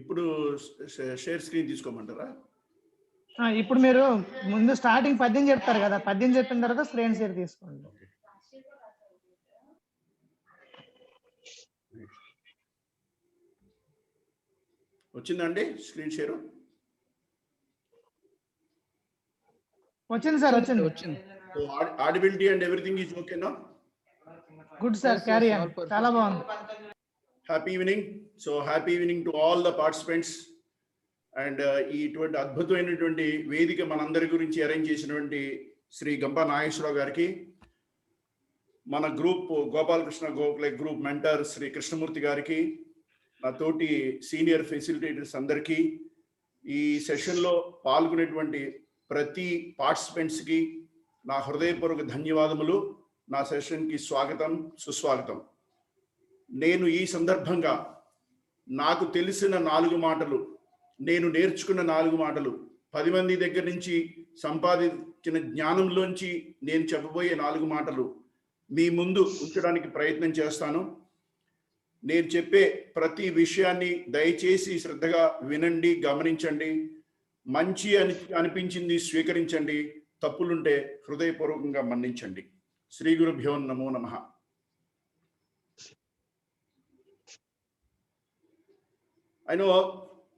ఇప్పుడు share screen తీసుకోమంటారా? ఇప్పుడు మీరు ముందు స్టార్టింగ్ 10 చెప్తారు కదా, 10 చెప్పిన తర్వాత స్క్రీన్ షేర్ తీసుకోండి. వచ్చిందండి స్క్రీన్ షేర్? వచ్చింది సార్, వచ్చింది. So audibility and everything is okay now? Good sir, carry on. చాలా బాగుంది. Happy evening. So happy evening to all the participants. And ఇటువంటి అద్భుతమైనటువంటి వేదిక మనందరి గురించి అరేంజ్ చేసినటువంటి శ్రీ గంపా నాగేశ్వరరావు గారికి, మన group Gopalakrishna Gokhale group mentor Shri Krishnamurthy గారికి, నా తోటి సీనియర్ ఫెసిలిటేటర్స్ అందరికీ, ఈ సెషన్లో పాల్గొనేటువంటి ప్రతి పార్టిసిపెంట్స్కి నా హృదయపూర్వక ధన్యవాదములు. నా సెషన్కి స్వాగతం, సుస్వాగతం. నేను ఈ సందర్భంగా నాకు తెలిసిన 4 మాటలు, నేను నేర్చుకున్న 4 మాటలు, 10 మంది దగ్గర నుంచి సంపాదించిన జ్ఞానంలోంచి నేను చెప్పబోయే 4 మాటలు మీ ముందు ఉంచడానికి ప్రయత్నం చేస్తాను. నేను చెప్పే ప్రతి విషయాన్ని దయచేసి శ్రద్ధగా వినండి, గమనించండి. మంచి అనిపించింది స్వీకరించండి, తప్పులుంటే హృదయపూర్వకంగా మన్నించండి. శ్రీ గురుభ్యో నమో నమః. I know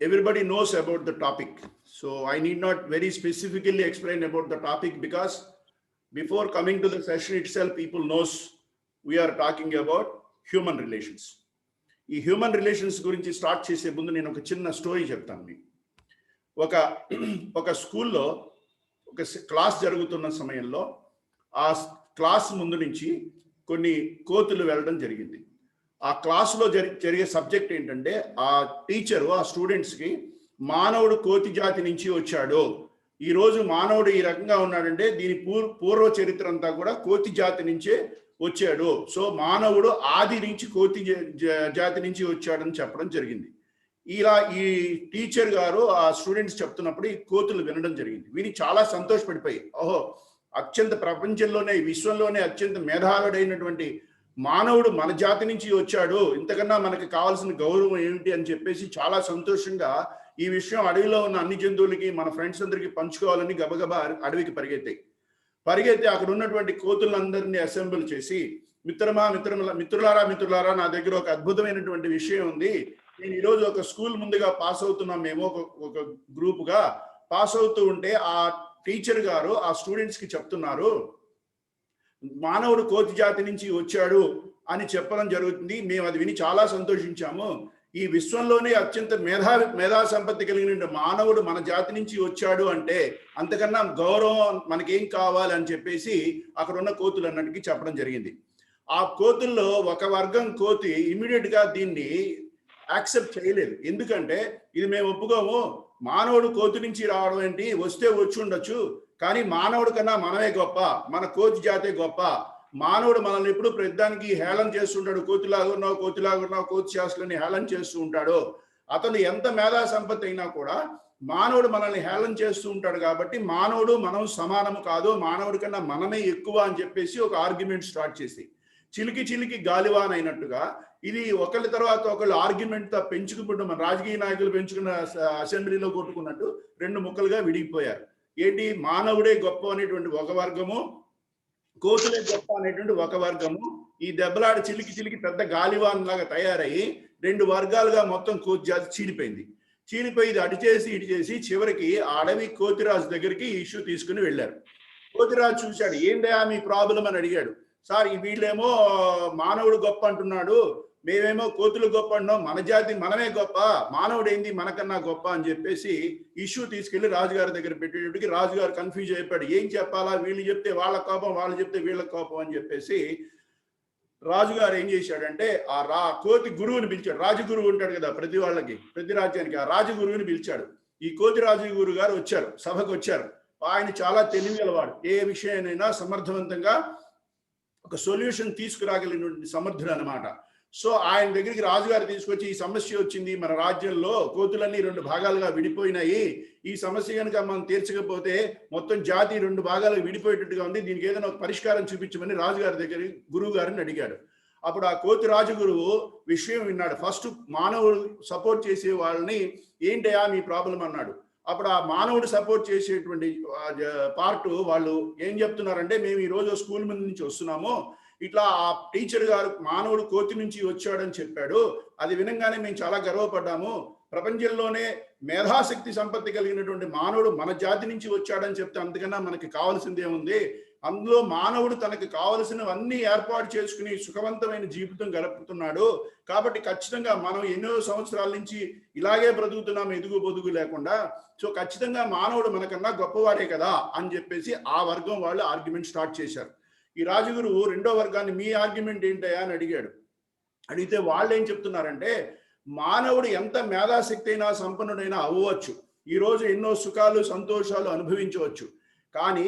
everybody knows about the topic, so I need not very specifically explain about the topic, because before coming to the session itself, people knows we are talking about human relations. ఈ human relations గురించి start చేసే ముందు నేను ఒక చిన్న story చెప్తాను మీకు. ఒక స్కూల్లో ఒక క్లాస్ జరుగుతున్న సమయంలో ఆ క్లాస్ ముందు నుంచి కొన్ని కోతులు వెళ్ళడం జరిగింది. ఆ క్లాసులో జరిగే సబ్జెక్ట్ ఏంటంటే, ఆ టీచరు ఆ స్టూడెంట్స్కి మానవుడు కోతి జాతి నుంచి వచ్చాడు, ఈరోజు మానవుడు ఈ రకంగా ఉన్నాడంటే దీని పూర్వ చరిత్ర అంతా కూడా కోతి జాతి నుంచే వచ్చాడు, సో మానవుడు ఆది నుంచి కోతి జాతి నుంచి వచ్చాడని చెప్పడం జరిగింది. ఇలా ఈ టీచర్ గారు ఆ స్టూడెంట్స్ చెప్తున్నప్పుడు ఈ కోతులు వినడం జరిగింది. విని చాలా సంతోషపడిపోయి, ఓహో అత్యంత ప్రపంచంలోనే విశ్వంలోనే అత్యంత మేధావుడైనటువంటి మానవుడు మన జాతి నుంచి వచ్చాడు, ఇంతకన్నా మనకి కావాల్సిన గౌరవం ఏమిటి అని చెప్పేసి చాలా సంతోషంగా ఈ విషయం అడవిలో ఉన్న అన్ని జంతువులకి, మన ఫ్రెండ్స్ అందరికీ పంచుకోవాలని గబగబా అడవికి పరిగెత్తి అక్కడ ఉన్నటువంటి కోతులందరినీ అసెంబ్లీ చేసి, మిత్రులారా నా దగ్గర ఒక అద్భుతమైనటువంటి విషయం ఉంది. నేను ఈరోజు ఒక స్కూల్ ముందుగా పాస్ అవుతున్నాం, మేము ఒక గ్రూపుగా పాస్ అవుతూ ఉంటే ఆ టీచర్ గారు ఆ స్టూడెంట్స్కి చెప్తున్నారు, మానవుడు కోతి జాతి నుంచి వచ్చాడు అని చెప్పడం జరుగుతుంది. మేము అది విని చాలా సంతోషించాము. ఈ విశ్వంలోనే అత్యంత మేధా సంపత్తి కలిగిన మానవుడు మన జాతి నుంచి వచ్చాడు అంటే అంతకన్నా గౌరవం మనకేం కావాలి అని చెప్పేసి అక్కడ ఉన్న కోతులన్నిటికీ చెప్పడం జరిగింది. ఆ కోతుల్లో ఒక వర్గం కోతి ఇమ్మీడియట్ గా దీన్ని యాక్సెప్ట్ చేయలేదు. ఎందుకంటే ఇది మేము ఒప్పుకోము, మానవుడు కోతి నుంచి రావడం ఏంటి, వస్తే వచ్చి ఉండొచ్చు, కానీ మానవుడి కన్నా మనమే గొప్ప, మన కోతి జాతే గొప్ప, మానవుడు మనల్ని ఎప్పుడు ప్రతిదానికి హేళన చేస్తుంటాడు, కోతిలాగున్నావు కోతి శాస్త్రాన్ని హేళన చేస్తూ ఉంటాడు. అతను ఎంత మేధా సంపత్తి అయినా కూడా మానవుడు మనల్ని హేళన చేస్తూ ఉంటాడు, కాబట్టి మానవుడు మనం సమానము కాదు, మానవుడి కన్నా మనమే ఎక్కువ అని చెప్పేసి ఒక ఆర్గ్యుమెంట్ స్టార్ట్ చేసి, చిలికి గాలివాన్ అయినట్టుగా ఇది ఒకళ్ళ తర్వాత ఒకళ్ళు ఆర్గ్యుమెంట్ పెంచుకుంటూ, మన రాజకీయ నాయకులు పెంచుకున్న అసెంబ్లీలో కొట్టుకున్నట్టు 2 ముక్కలుగా విడిగిపోయారు. ఏంటి, మానవుడే గొప్ప అనేటువంటి ఒక వర్గము, కోతులే గొప్ప అనేటువంటి ఒక వర్గము. ఈ దెబ్బలాడ చిలికి పెద్ద గాలివాన్ లాగా తయారయ్యి 2 వర్గాలుగా మొత్తం కోతి జాతి చీలిపోయి ఇది అటు చేసి చివరికి ఆ అడవి కోతిరాజు దగ్గరికి ఈ ఇష్యూ తీసుకుని వెళ్ళారు. కోతిరాజు చూశాడు, ఏంటా మీ ప్రాబ్లం అని అడిగాడు. సార్ వీళ్ళేమో మానవుడు గొప్ప అంటున్నాడు, మేమేమో కోతులు గొప్ప అంటున్నాం, మన జాతి మనమే గొప్ప, మానవుడు ఏంది మనకన్నా గొప్ప అని చెప్పేసి ఇష్యూ తీసుకెళ్లి రాజుగారి దగ్గర పెట్టేటప్పటికి రాజుగారు కన్ఫ్యూజ్ అయిపోయాడు. ఏం చెప్పాలా, వీళ్ళు చెప్తే వాళ్ళ కోపం, వాళ్ళు చెప్తే వీళ్ళ కోపం అని చెప్పేసి రాజుగారు ఏం చేశాడంటే ఆ కోతి గురువుని పిలిచాడు. రాజగురువు ఉంటాడు కదా ప్రతి రాజ్యానికి, ఆ రాజగురువుని పిలిచాడు. ఈ కోతి రాజగురువు గారు వచ్చారు, సభకు వచ్చారు. ఆయన చాలా తెలివిగలవాడు, ఏ విషయాన్నైనా సమర్థవంతంగా ఒక సొల్యూషన్ తీసుకురాగలిగినటువంటి సమర్థుడు అనమాట. సో ఆయన దగ్గరికి రాజుగారు తీసుకొచ్చి, ఈ సమస్య వచ్చింది, మన రాజ్యంలో కోతులన్నీ 2 భాగాలుగా విడిపోయినాయి, ఈ సమస్య కనుక మనం తీర్చకపోతే మొత్తం జాతి 2 భాగాలుగా విడిపోయేటట్టుగా ఉంది, దీనికి ఏదైనా ఒక పరిష్కారం చూపించమని రాజుగారి దగ్గర గురువు గారిని అడిగాడు. అప్పుడు ఆ కోతి రాజగురువు విషయం విన్నాడు. ఫస్ట్ మానవుడు సపోర్ట్ చేసే వాళ్ళని ఏంటయా మీ ప్రాబ్లం అన్నాడు. అప్పుడు ఆ మానవుడు సపోర్ట్ చేసేటువంటి పార్ట్ వాళ్ళు ఏం చెప్తున్నారంటే, మేము ఈ రోజు స్కూల్ ముందు నుంచి వస్తున్నాము, ఇట్లా ఆ టీచర్ గారు మానవుడు కోతి నుంచి వచ్చాడని చెప్పాడు. అది వినంగానే మేము చాలా గర్వపడ్డాము. ప్రపంచంలోనే మేధాశక్తి సంపత్తి కలిగినటువంటి మానవుడు మన జాతి నుంచి వచ్చాడని చెప్తే అంతకన్నా మనకి కావాల్సిందే ఉంది. అందులో మానవుడు తనకు కావలసినవన్నీ ఏర్పాటు చేసుకుని సుఖవంతమైన జీవితం గడుపుతున్నాడు. కాబట్టి ఖచ్చితంగా మనం ఎన్నో సంవత్సరాల నుంచి ఇలాగే బ్రతుకుతున్నాం, ఎదుగు బొదుగు లేకుండా. సో ఖచ్చితంగా మానవుడు మనకన్నా గొప్పవాడే కదా అని చెప్పేసి ఆ వర్గం వాళ్ళు ఆర్గ్యుమెంట్ స్టార్ట్ చేశారు. ఈ రాజగురు రెండో వర్గాన్ని మీ ఆర్గ్యుమెంట్ ఏంటయ్యా అని అడిగాడు. అడిగితే వాళ్ళు ఏం చెప్తున్నారంటే, మానవుడు ఎంత మేధాశక్తి అయినా సంపన్నుడైనా అవ్వచ్చు, ఈరోజు ఎన్నో సుఖాలు సంతోషాలు అనుభవించవచ్చు, కానీ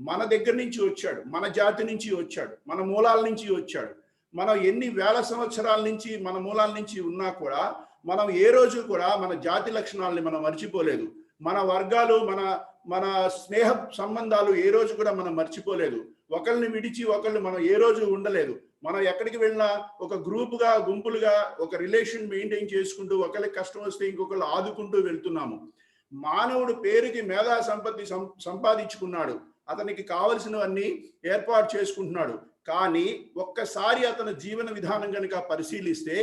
మన దగ్గర నుంచి వచ్చాడు, మన జాతి నుంచి వచ్చాడు, మన మూలాల నుంచి వచ్చాడు. మనం ఎన్ని వేల సంవత్సరాల నుంచి మన మూలాల నుంచి ఉన్నా కూడా మనం ఏ రోజు కూడా మన జాతి లక్షణాలని మనం మర్చిపోలేదు. మన వర్గాలు, మన మన స్నేహ సంబంధాలు ఏ రోజు కూడా మనం మర్చిపోలేదు. ఒకరిని విడిచి ఒకళ్ళు మనం ఏ రోజు ఉండలేదు. మనం ఎక్కడికి వెళ్ళినా ఒక గ్రూపుగా, గుంపులుగా ఒక రిలేషన్ మెయింటైన్ చేసుకుంటూ ఒకరికి కష్టం వస్తే ఇంకొకళ్ళు ఆదుకుంటూ వెళ్తున్నాము. మానవుడు పేరుకి మేధా సంపత్తి సంపాదించుకున్నాడు, అతనికి కావలసినవన్నీ ఏర్పాటు చేసుకుంటున్నాడు. కానీ ఒక్కసారి అతని జీవన విధానం కనుక పరిశీలిస్తే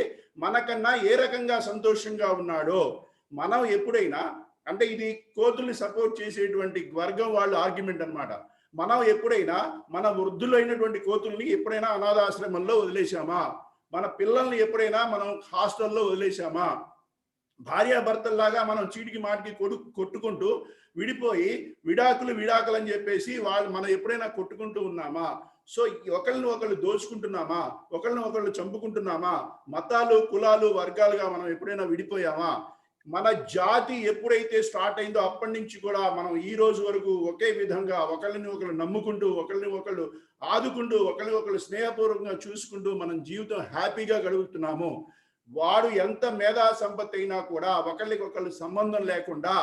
మనకన్నా ఏ రకంగా సంతోషంగా ఉన్నాడో మనం ఎప్పుడైనా, అంటే ఇది కోతుల్ని సపోర్ట్ చేసేటువంటి వర్గం వాళ్ళ ఆర్గ్యుమెంట్ అన్నమాట. మనం ఎప్పుడైనా మన వృద్ధులైనటువంటి కోతుల్ని ఎప్పుడైనా అనాథాశ్రమంలో వదిలేశామా? మన పిల్లల్ని ఎప్పుడైనా మనం హాస్టల్లో వదిలేశామా? భార్యాభర్తల్లాగా మనం చీటికి మాటికి కొట్టుకుంటూ విడిపోయి విడాకులు అని చెప్పేసి మనం ఎప్పుడైనా కొట్టుకుంటూ ఉన్నామా? సో ఒకళ్ళని ఒకళ్ళు దోచుకుంటున్నామా? ఒకళ్ళని ఒకళ్ళు చంపుకుంటున్నామా? మతాలు, కులాలు, వర్గాలుగా మనం ఎప్పుడైనా విడిపోయామా? మన జాతి ఎప్పుడైతే స్టార్ట్ అయిందో అప్పటి నుంచి కూడా మనం ఈ రోజు వరకు ఒకే విధంగా ఒకళ్ళని ఒకళ్ళు నమ్ముకుంటూ, ఒకళ్ళని ఒకళ్ళు ఆదుకుంటూ, ఒకళ్ళని ఒకళ్ళు స్నేహపూర్వకంగా చూసుకుంటూ మనం జీవితం హ్యాపీగా గడుపుతున్నాము. వాడు ఎంత మేధా సంపత్తి అయినా కూడా ఒకళ్ళకి ఒకళ్ళు సంబంధం లేకుండా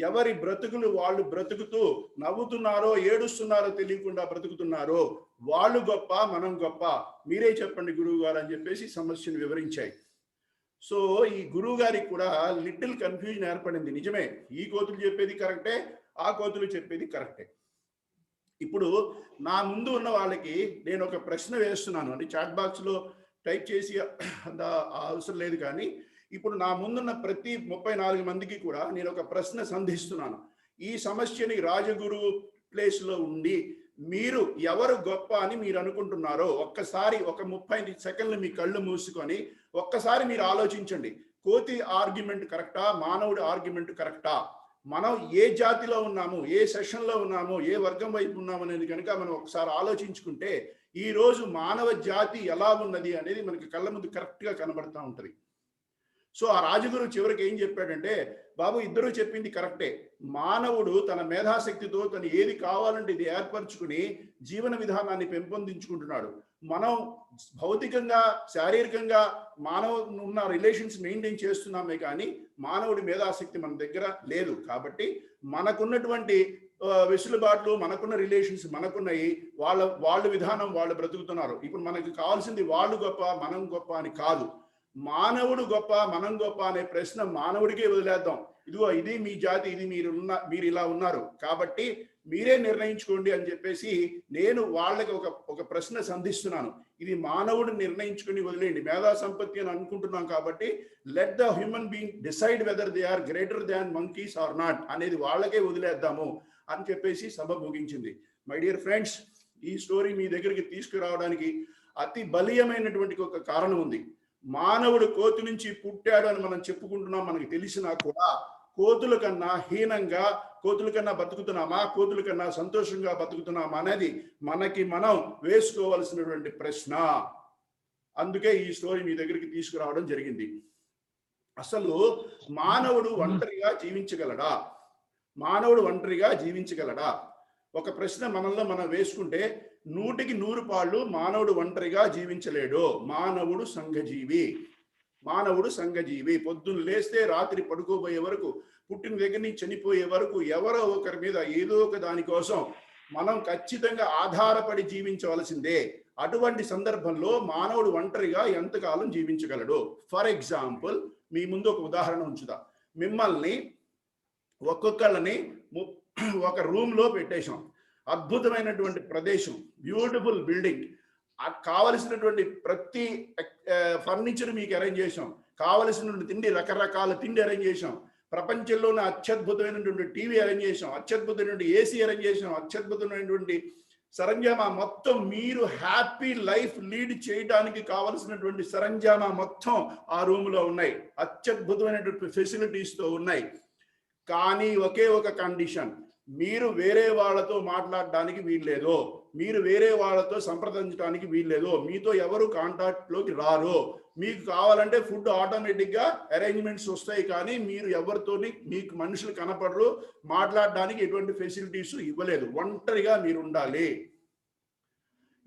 ఎవరి బ్రతుకులు వాళ్ళు బ్రతుకుతూ నవ్వుతున్నారో ఏడుస్తున్నారో తెలియకుండా బ్రతుకుతున్నారో వాళ్ళు గొప్ప, మనం గొప్ప, మీరే చెప్పండి గురువు గారు అని చెప్పేసి సమస్యను వివరించాయి. సో ఈ గురువు గారికి కూడా లిటిల్ కన్ఫ్యూజన్ ఏర్పడింది. నిజమే, ఈ కోతులు చెప్పేది కరెక్టే, ఆ కోతులు చెప్పేది కరెక్టే. ఇప్పుడు నా ముందు ఉన్న వాళ్ళకి నేను ఒక ప్రశ్న వేస్తున్నాను, అంటే చాట్ బాక్స్లో టైప్ చేసి అంత అవసరం లేదు, కానీ ఇప్పుడు నా ముందున్న ప్రతి 34 మందికి కూడా నేను ఒక ప్రశ్న సంధిస్తున్నాను. ఈ సమస్యని రాజగురు ప్లేస్లో ఉండి మీరు ఎవరు గొప్ప అని మీరు అనుకుంటున్నారో ఒక్కసారి ఒక 30 సెకండ్లు మీ కళ్ళు మూసుకొని ఒక్కసారి మీరు ఆలోచించండి. కోతి ఆర్గ్యుమెంట్ కరెక్టా, మానవుడి ఆర్గ్యుమెంట్ కరెక్టా? మనం ఏ జాతిలో ఉన్నాము, ఏ సెషన్లో ఉన్నాము, ఏ వర్గం వైపు ఉన్నాము అనేది కనుక మనం ఒకసారి ఆలోచించుకుంటే ఈ రోజు మానవ జాతి ఎలా ఉన్నది అనేది మనకి కళ్ళ ముందు కరెక్ట్గా కనబడతా ఉంటుంది. సో ఆ రాజగురు చివరికి ఏం చెప్పాడంటే, బాబు ఇద్దరు చెప్పింది కరెక్టే, మానవుడు తన మేధాశక్తితో తను ఏది కావాలంటే ఇది ఏర్పరచుకుని జీవన విధానాన్ని పెంపొందించుకుంటున్నాడు. మనం భౌతికంగా, శారీరకంగా మానవ ఉన్న రిలేషన్స్ మెయింటైన్ చేస్తున్నామే కానీ మానవుడి మేధాశక్తి మన దగ్గర లేదు. కాబట్టి మనకున్నటువంటి వెసులుబాట్లు, మనకున్న రిలేషన్స్ మనకున్నాయి, వాళ్ళ విధానం వాళ్ళు బ్రతుకుతున్నారు. ఇప్పుడు మనకి కావాల్సింది వాళ్ళు గొప్ప, మనం గొప్ప అని కాదు. మానవుడు గొప్ప, మనం గొప్ప అనే ప్రశ్న మానవుడికే వదిలేద్దాం. ఇదిగో ఇది మీ జాతి, ఇది మీరు ఇలా ఉన్నారు కాబట్టి మీరే నిర్ణయించుకోండి అని చెప్పేసి నేను వాళ్ళకి ఒక ప్రశ్న సంధిస్తున్నాను. ఇది మానవుడు నిర్ణయించుకుని వదిలేయండి, మేధా సంపత్తి అని అనుకుంటున్నాం కాబట్టి let the human being decide whether they are greater than monkeys or not అనేది వాళ్ళకే వదిలేద్దాము అని చెప్పేసి సభ ముగించింది. మై డియర్ ఫ్రెండ్స్, ఈ స్టోరీ మీ దగ్గరికి తీసుకురావడానికి అతి బలీయమైనటువంటి ఒక కారణం ఉంది. మానవుడు కోతి నుంచి పుట్టాడు అని మనం చెప్పుకుంటున్నాం, మనకి తెలిసినా కూడా కోతుల కన్నా హీనంగా, కోతుల కన్నా బతుకుతున్నామా, కోతుల కన్నా సంతోషంగా బతుకుతున్నామా అనేది మనకి మనం వేసుకోవాల్సినటువంటి ప్రశ్న. అందుకే ఈ స్టోరీ మీ దగ్గరికి తీసుకురావడం జరిగింది. అసలు మానవుడు ఒంటరిగా జీవించగలడా? మానవుడు ఒంటరిగా జీవించగలడా? ఒక ప్రశ్న మనల్లో మనం వేసుకుంటే 100కి 100 పాళ్ళు మానవుడు ఒంటరిగా జీవించలేడు. మానవుడు సంఘజీవి. మానవుడు సంఘజీవి. పొద్దున్న లేస్తే రాత్రి పడుకోబోయే వరకు, పుట్టిన దగ్గర నుంచి చనిపోయే వరకు ఎవరో ఒకరి మీద ఏదో ఒక దానికోసం మనం ఖచ్చితంగా ఆధారపడి జీవించవలసిందే. అటువంటి సందర్భంలో మానవుడు ఒంటరిగా ఎంతకాలం జీవించగలడు? ఫర్ ఎగ్జాంపుల్, మీ ముందు ఒక ఉదాహరణ ఉంచుదా. మిమ్మల్ని ఒక్కొక్కళ్ళని ఒక రూమ్ లో పెట్టేశాం. అద్భుతమైనటువంటి ప్రదేశం, బ్యూటిఫుల్ బిల్డింగ్, కావలసినటువంటి ప్రతి ఫర్నిచర్ మీకు అరేంజ్ చేసాం, కావలసినటువంటి తిండి, రకరకాల తిండి అరేంజ్ చేసాం, ప్రపంచంలోనే అత్యద్భుతమైనటువంటి టీవీ అరేంజ్ చేసాం, అత్యద్భుతమైనటువంటి ఏసీ అరేంజ్ చేసాం, అత్యద్భుతమైనటువంటి సరంజామా మొత్తం, మీరు హ్యాపీ లైఫ్ లీడ్ చేయడానికి కావలసినటువంటి సరంజామా మొత్తం ఆ రూమ్ లో ఉన్నాయి, అత్యద్భుతమైనటువంటి ఫెసిలిటీస్ తో ఉన్నాయి. కానీ ఒకే ఒక కండిషన్, మీరు వేరే వాళ్ళతో మాట్లాడడానికి వీల్లేదు, మీరు వేరే వాళ్ళతో సంప్రదించడానికి వీల్లేదు, మీతో ఎవరు కాంటాక్ట్ లోకి రారు. మీకు కావాలంటే ఫుడ్ ఆటోమేటిక్ గా అరేంజ్మెంట్స్ వస్తాయి, కానీ మీరు ఎవరితోని మీకు మనుషులు కనపడరు, మాట్లాడడానికి ఎటువంటి ఫెసిలిటీస్ ఇవ్వలేదు, ఒంటరిగా మీరు ఉండాలి.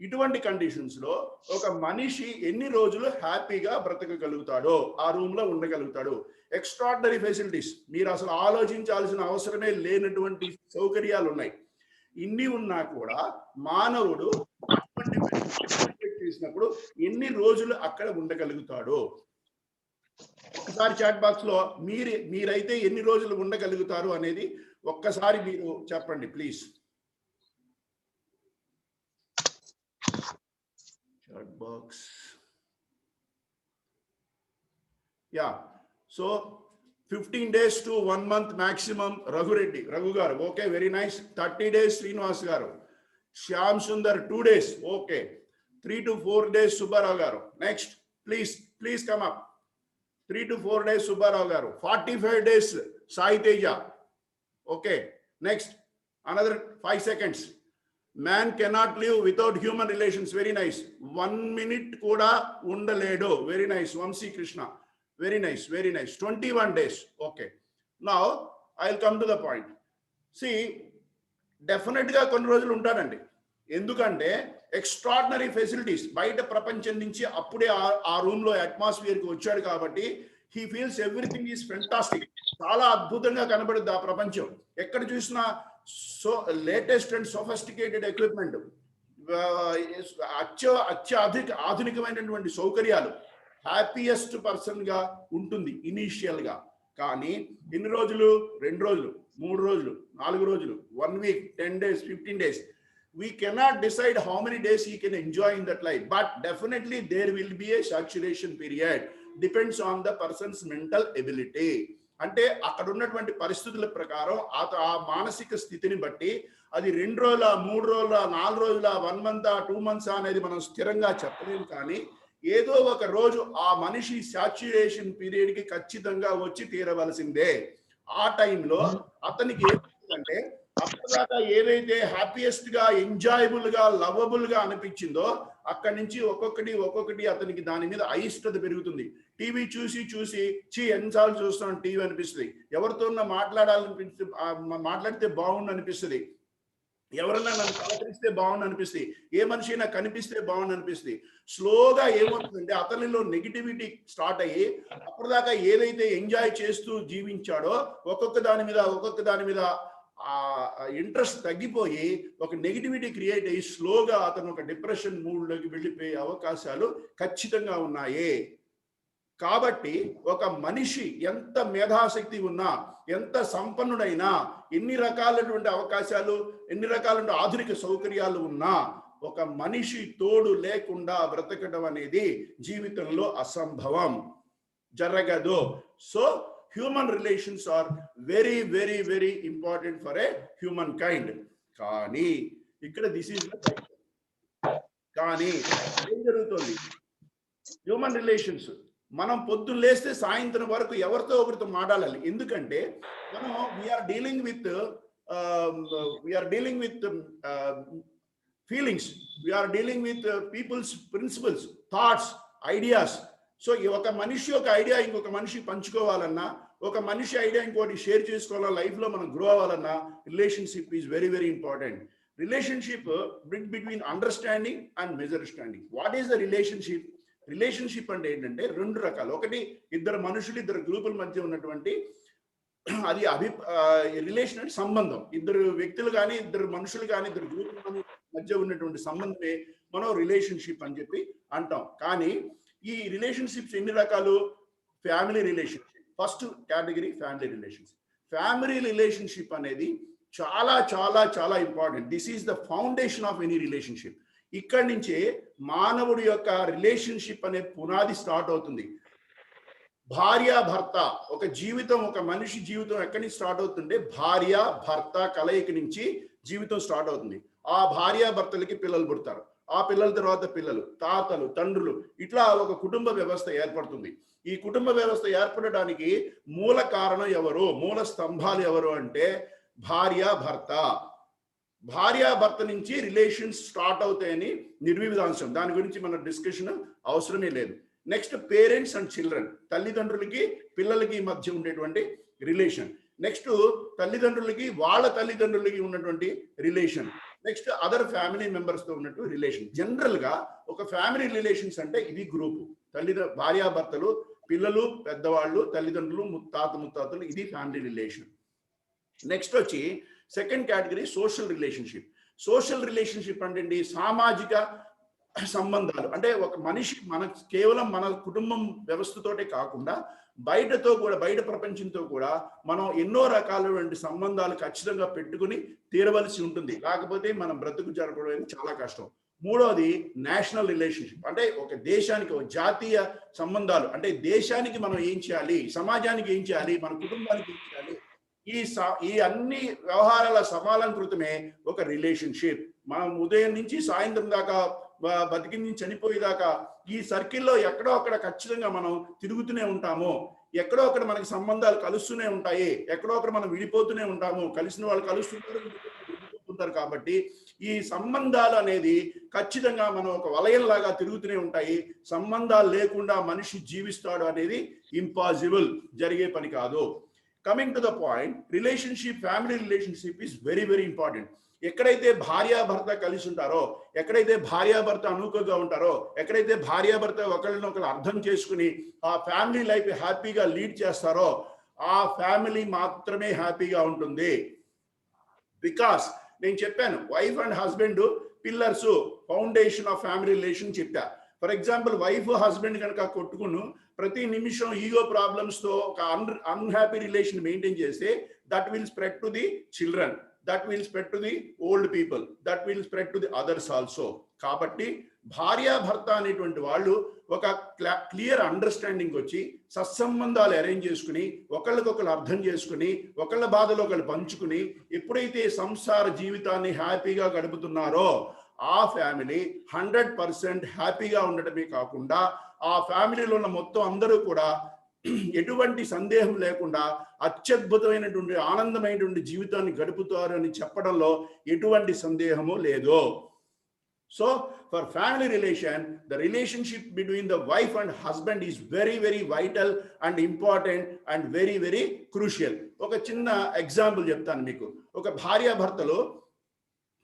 ఇటువంటి కండిషన్స్ లో ఒక మనిషి ఎన్ని రోజులు హ్యాపీగా బ్రతకగలుగుతాడో, ఆ రూమ్ లో ఉండగలుగుతాడు. ఎక్స్ట్రాడినరీ ఫెసిలిటీస్, మీరు అసలు ఆలోచించాల్సిన అవసరమే లేనటువంటి సౌకర్యాలు ఉన్నాయి. ఇన్ని ఉన్నా కూడా మానవుడు చేసినప్పుడు ఎన్ని రోజులు అక్కడ ఉండగలుగుతాడు? ఒక్కసారి చాట్ బాక్స్ లో మీరైతే ఎన్ని రోజులు ఉండగలుగుతారు అనేది ఒక్కసారి మీరు చెప్పండి please. Chat box. Yeah. So 15 days to 1 month maximum. Raghu garu. Okay, very nice. 30 days Srinivas garu. Shyam Sundar 2 days. Okay. 3 to 4 days Subbarao garu. Next, please come up. 3 to 4 days Subbarao garu. 45 days Sai Teja. Okay. Next, another 5 seconds. Man cannot live without human relations. Very nice. 1 minute kuda undaledo. Very nice. Vamsi Krishna. Very nice. 21 days. Okay. Now I'll come to the point. See, definitely ga konni rojulu untadandi. Endukante extraordinary facilities బయట ప్రపంచం నుంచి అప్పుడే ఆ room లో atmosphere కి వచ్చాడు కాబట్టి he feels everything is fantastic. చాలా అద్భుతంగా కనబడుద్ది ఆ ప్రపంచం. ఎక్కడ చూసినా so latest and sophisticated equipment, ఆధునికమైనటువంటి సౌకర్యాలు, హ్యాపీయెస్ట్ పర్సన్ గా ఉంటుంది ఇనీషియల్ గా. కానీ ఎన్ని రోజులు? 2 రోజులు, 3 రోజులు, 4 రోజులు, 1 week, 10 days, 15 days. We cannot decide how many days he can enjoy in that life, but definitely there will be a saturation period. Depends on the person's mental ability. అంటే అక్కడ ఉన్నటువంటి పరిస్థితుల ప్రకారం ఆ మానసిక స్థితిని బట్టి అది 2 రోజుల, 3 రోజుల, 4 రోజుల, 1 month, 2 months అనేది మనం స్థిరంగా చెప్పలేము. కానీ ఏదో ఒక రోజు ఆ మనిషి సాచ్యురేషన్ పీరియడ్ కి ఖచ్చితంగా వచ్చి తీరవలసిందే. ఆ టైంలో అతనికి ఏమిటంటే అప్పటిదాకా ఏదైతే హ్యాపీయెస్ట్ గా, ఎంజాయబుల్ గా, లవబుల్ గా అనిపించిందో అక్కడి నుంచి ఒక్కొక్కటి అతనికి దాని మీద అయిష్టత పెరుగుతుంది. టీవీ చూసి ఎన్నిసార్లు చూస్తాం టీవీ అనిపిస్తుంది, ఎవరితో మాట్లాడితే బాగుండు అనిపిస్తుంది, ఎవరన్నా నన్ను పలకరిస్తే బాగుండు అనిపిస్తుంది, ఏ మనిషి అయినా కనిపిస్తే బాగుండు అనిపిస్తుంది. స్లోగా ఏమవుతుందంటే అతనిలో నెగిటివిటీ స్టార్ట్ అయ్యి అప్పటిదాకా ఏదైతే ఎంజాయ్ చేస్తూ జీవించాడో ఒక్కొక్క దాని మీద ఇంట్రెస్ట్ తగ్గిపోయి ఒక నెగిటివిటీ క్రియేట్ అయ్యి స్లోగా అతను ఒక డిప్రెషన్ మూడ్లోకి వెళ్ళిపోయే అవకాశాలు ఖచ్చితంగా ఉన్నాయి. కాబట్టి ఒక మనిషి ఎంత మేధాశక్తి ఉన్నా, ఎంత సంపన్నుడైనా, ఎన్ని రకాలైనటువంటి అవకాశాలు, ఎన్ని రకాలైన ఆధునిక సౌకర్యాలు ఉన్నా ఒక మనిషి తోడు లేకుండా బ్రతకడం అనేది జీవితంలో అసంభవం, జరగదు. So human relations are very, very, very important for a human kind. కానీ ఇక్కడ దిస్ ఈజ్ కానీ ఏం జరుగుతుంది? హ్యూమన్ రిలేషన్స్ మనం పొద్దున్న లేస్తే సాయంత్రం వరకు ఎవరితో ఒకరితో మాట్లాడాలి. ఎందుకంటే మనం we're dealing with feelings, we're dealing with peoples principles, thoughts, ideas. So ఒక మనిషి ఒక ఐడియా ఇంకొక మనిషి పంచుకోవాలన్నా, ఒక మనిషి ఐడియా ఇంకోటి షేర్ చేసుకోవాలన్నా, లైఫ్ లో మనం గ్రో అవ్వాలన్నా relationship is very, very important. Relationship between understanding and misunderstanding. What is the relationship? Relationship అంటే ఏంటంటే 2 రకాలు. ఒకటి, ఇద్దరు మనుషులు, ఇద్దరు గ్రూపుల మధ్య ఉన్నటువంటి అది రిలేషన్ అంటే సంబంధం. ఇద్దరు వ్యక్తులు కానీ, ఇద్దరు మనుషులు కానీ, ఇద్దరు గ్రూపుల మధ్య ఉన్నటువంటి సంబంధమే మనం రిలేషన్షిప్ అని చెప్పి అంటాం. కానీ ఈ రిలేషన్షిప్స్ ఎన్ని రకాలు? Family relationship first category, family relationship. Family relationship అనేది చాలా చాలా చాలా important. This is the foundation of any relationship. ఇక్కడి నుంచే మానవుడి యొక్క రిలేషన్షిప్ అనే పునాది స్టార్ట్ అవుతుంది. భార్య భర్త ఒక జీవితం, ఒక మనిషి జీవితం ఎక్కడి నుంచి స్టార్ట్ అవుతుంటే భార్య భర్త కలయిక నుంచి జీవితం స్టార్ట్ అవుతుంది. ఆ భార్య భర్తలకి పిల్లలు పుడతారు. ఆ పిల్లల తర్వాత పిల్లలు, తాతలు, తండ్రులు, ఇట్లా ఒక కుటుంబ వ్యవస్థ ఏర్పడుతుంది. ఈ కుటుంబ వ్యవస్థ ఏర్పడడానికి మూల కారణం ఎవరు, మూల స్తంభాలు ఎవరు అంటే భార్య భర్త. భార్యాభర్త నుంచి రిలేషన్స్ స్టార్ట్ అవుతాయని నిర్వివాదాంశం. దాని గురించి మన డిస్కషన్ అవసరమే లేదు. నెక్స్ట్ పేరెంట్స్ అండ్ చిల్డ్రన్, తల్లిదండ్రులకి పిల్లలకి మధ్య ఉండేటువంటి రిలేషన్. నెక్స్ట్ తల్లిదండ్రులకి వాళ్ళ తల్లిదండ్రులకి ఉన్నటువంటి relation. Next other family members తో ఉన్నటువంటి రిలేషన్. జనరల్ గా ఒక ఫ్యామిలీ రిలేషన్స్ అంటే ఇది గ్రూపు, భార్యాభర్తలు, పిల్లలు, పెద్దవాళ్ళు, తల్లిదండ్రులు, తాత ముత్తాతలు, ఇది ఫ్యామిలీ రిలేషన్. నెక్స్ట్ వచ్చి second category social relationship. Social relationship అంటే సామాజిక సంబంధాలు. అంటే ఒక మనిషి కేవలం మన కుటుంబం వ్యవస్థతోటే కాకుండా బయటతో కూడా, బయట ప్రపంచంతో కూడా మనం ఎన్నో రకాలైన సంబంధాలు ఖచ్చితంగా పెట్టుకుని తీరవలసి ఉంటుంది. లేకపోతే మనం బ్రతుకు జరపడం చాలా కష్టం. మూడోది నేషనల్ రిలేషన్షిప్. అంటే ఒక దేశానికి, ఒక జాతీయ సంబంధాలు. అంటే దేశానికి మనం ఏం చేయాలి, సమాజానికి ఏం చేయాలి, మన కుటుంబానికి ఏం చేయాలి, ఈ అన్ని వ్యవహారాల సమాలంకృతమే ఒక రిలేషన్షిప్. మనం ఉదయం నుంచి సాయంత్రం దాకా, బతికి నుంచి చనిపోయేదాకా ఈ సర్కిల్లో ఎక్కడో అక్కడ ఖచ్చితంగా మనం తిరుగుతూనే ఉంటాము. ఎక్కడో అక్కడ మనకి సంబంధాలు కలుస్తూనే ఉంటాయి, ఎక్కడో అక్కడ మనం విడిపోతూనే ఉంటాము. కలిసిన వాళ్ళు కలుస్తుంటారు, విడిపోతుంటారు. కాబట్టి ఈ సంబంధాలు అనేది ఖచ్చితంగా మనం ఒక వలయంలాగా తిరుగుతూనే ఉంటాయి. సంబంధాలు లేకుండా మనిషి జీవిస్తాడు అనేది ఇంపాసిబుల్, జరిగే పని కాదు. Coming to the point, relationship, family relationship is very very important. ఎక్కడైతే భార్యాభర్త కలిసి ఉంటారో, ఎక్కడైతే భార్యాభర్త అనుకుగా ఉంటారో, ఎక్కడైతే భార్యాభర్త ఒకరినొకరు అర్థం చేసుకుని ఆ ఫ్యామిలీ లైఫ్ హ్యాపీగా లీడ్ చేస్తారో, ఆ ఫ్యామిలీ మాత్రమే హ్యాపీగా ఉంటుంది. బికాస్ నేను చెప్పాను, wife and husband pillars, foundation of family relation చెప్పా. ఫర్ ఎగ్జాంపుల్, వైఫ్ హస్బెండ్ కనుక కొట్టుకును ప్రతి నిమిషం ఈగో ప్రాబ్లమ్స్ తో ఒక అన్హ్యాపీ రిలేషన్ మెయింటైన్ చేస్తే, that will spread to the children, that will spread to the old people, that will spread to the others also. కాబట్టి భార్యాభర్త అనేటువంటి వాళ్ళు ఒక క్లియర్ అండర్స్టాండింగ్ వచ్చి సత్సంబంధాలు అరేంజ్ చేసుకుని, ఒకళ్ళకొకళ్ళు అర్థం చేసుకుని, ఒకళ్ళ బాధలు ఒకళ్ళు పంచుకుని ఎప్పుడైతే సంసార జీవితాన్ని హ్యాపీగా గడుపుతున్నారో ఆ ఫ్యామిలీ 100% హ్యాపీగా ఉండటమే కాకుండా ఆ ఫ్యామిలీలో ఉన్న మొత్తం అందరూ కూడా ఎటువంటి సందేహం లేకుండా అత్యద్భుతమైనటువంటి ఆనందమైనటువంటి జీవితాన్ని గడుపుతారు అని చెప్పడంలో ఎటువంటి సందేహము లేదు. So for family relation, the relationship between the wife and husband is very very vital and important and very very crucial. ఒక చిన్న ఎగ్జాంపుల్ చెప్తాను మీకు. ఒక భార్యాభర్తలు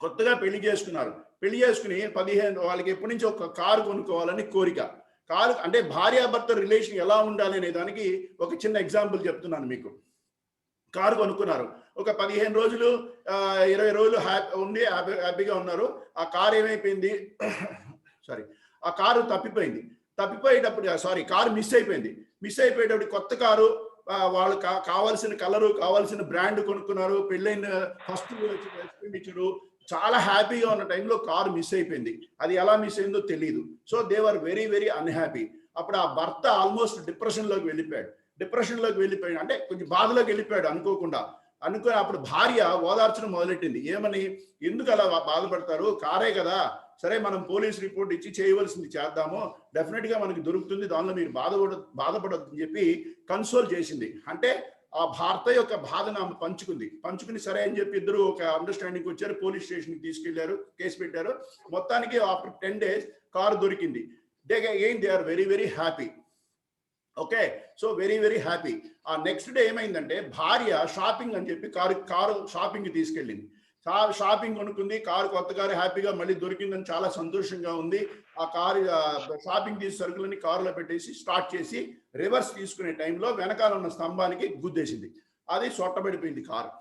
కొత్తగా పెళ్లి చేసుకున్నారు. పెళ్లి చేసుకుని వాళ్ళకి ఎప్పటి నుంచి ఒక కారు కొనుక్కోవాలని కోరిక. కారు అంటే భార్యాభర్త రిలేషన్ ఎలా ఉండాలి అనే దానికి ఒక చిన్న ఎగ్జాంపుల్ చెప్తున్నాను మీకు. కారు కొనుక్కున్నారు. ఒక 15 రోజులు 20 రోజులు హ్యాపీగా ఉన్నారు. ఆ కారు ఏమైపోయింది, ఆ కారు తప్పిపోయేటప్పుడు కారు మిస్ అయిపోయేటప్పుడు కొత్త కారు, వాళ్ళు కావాల్సిన కలరు, కావాల్సిన బ్రాండ్ కొనుక్కున్నారు. పెళ్ళైన ఫస్ట్ ఎక్స్పెండిచరు, చాలా హ్యాపీగా ఉన్న టైంలో కారు మిస్ అయిపోయింది. అది ఎలా మిస్ అయిందో తెలియదు. So they are very very unhappy. అప్పుడు ఆ భర్త ఆల్మోస్ట్ డిప్రెషన్లోకి వెళ్ళిపోయాడు. అంటే కొంచెం బాధలోకి వెళ్ళిపోయాడు అనుకోకుండా. అప్పుడు భార్య ఓదార్చడం మొదలెట్టింది. ఏమని, ఎందుకు అలా బాధపడతారు, కారే కదా, సరే మనం పోలీస్ రిపోర్ట్ ఇచ్చి చేయవలసింది చేద్దాము, డెఫినెట్ గా మనకి దొరుకుతుంది, దానిలో మీరు బాధపడొద్దు అని చెప్పి కన్సోల్ చేసింది. అంటే ఆ భర్త యొక్క బాధను ఆమె పంచుకుని సరే అని చెప్పి ఇద్దరు ఒక అండర్స్టాండింగ్ వచ్చారు. పోలీస్ స్టేషన్కి తీసుకెళ్లారు, కేసు పెట్టారు. మొత్తానికి ఆఫ్టర్ 10 days కారు దొరికింది. They are very very happy. Okay, so very very happy. ఆ నెక్స్ట్ డే ఏమైందంటే, భార్య షాపింగ్ అని చెప్పి కారు షాపింగ్ తీసుకెళ్ళింది. షాపింగ్ కొనుక్కుంది. కొత్త కారు హ్యాపీగా మళ్ళీ దొరికిందని చాలా సంతోషంగా ఉంది. ఆ కారు షాపింగ్ తీసి సరుకులని కారులో పెట్టేసి స్టార్ట్ చేసి రివర్స్ తీసుకునే టైంలో వెనకాల ఉన్న స్తంభానికి గుద్దేసింది. అది సొట్టబడిపోయింది కారు.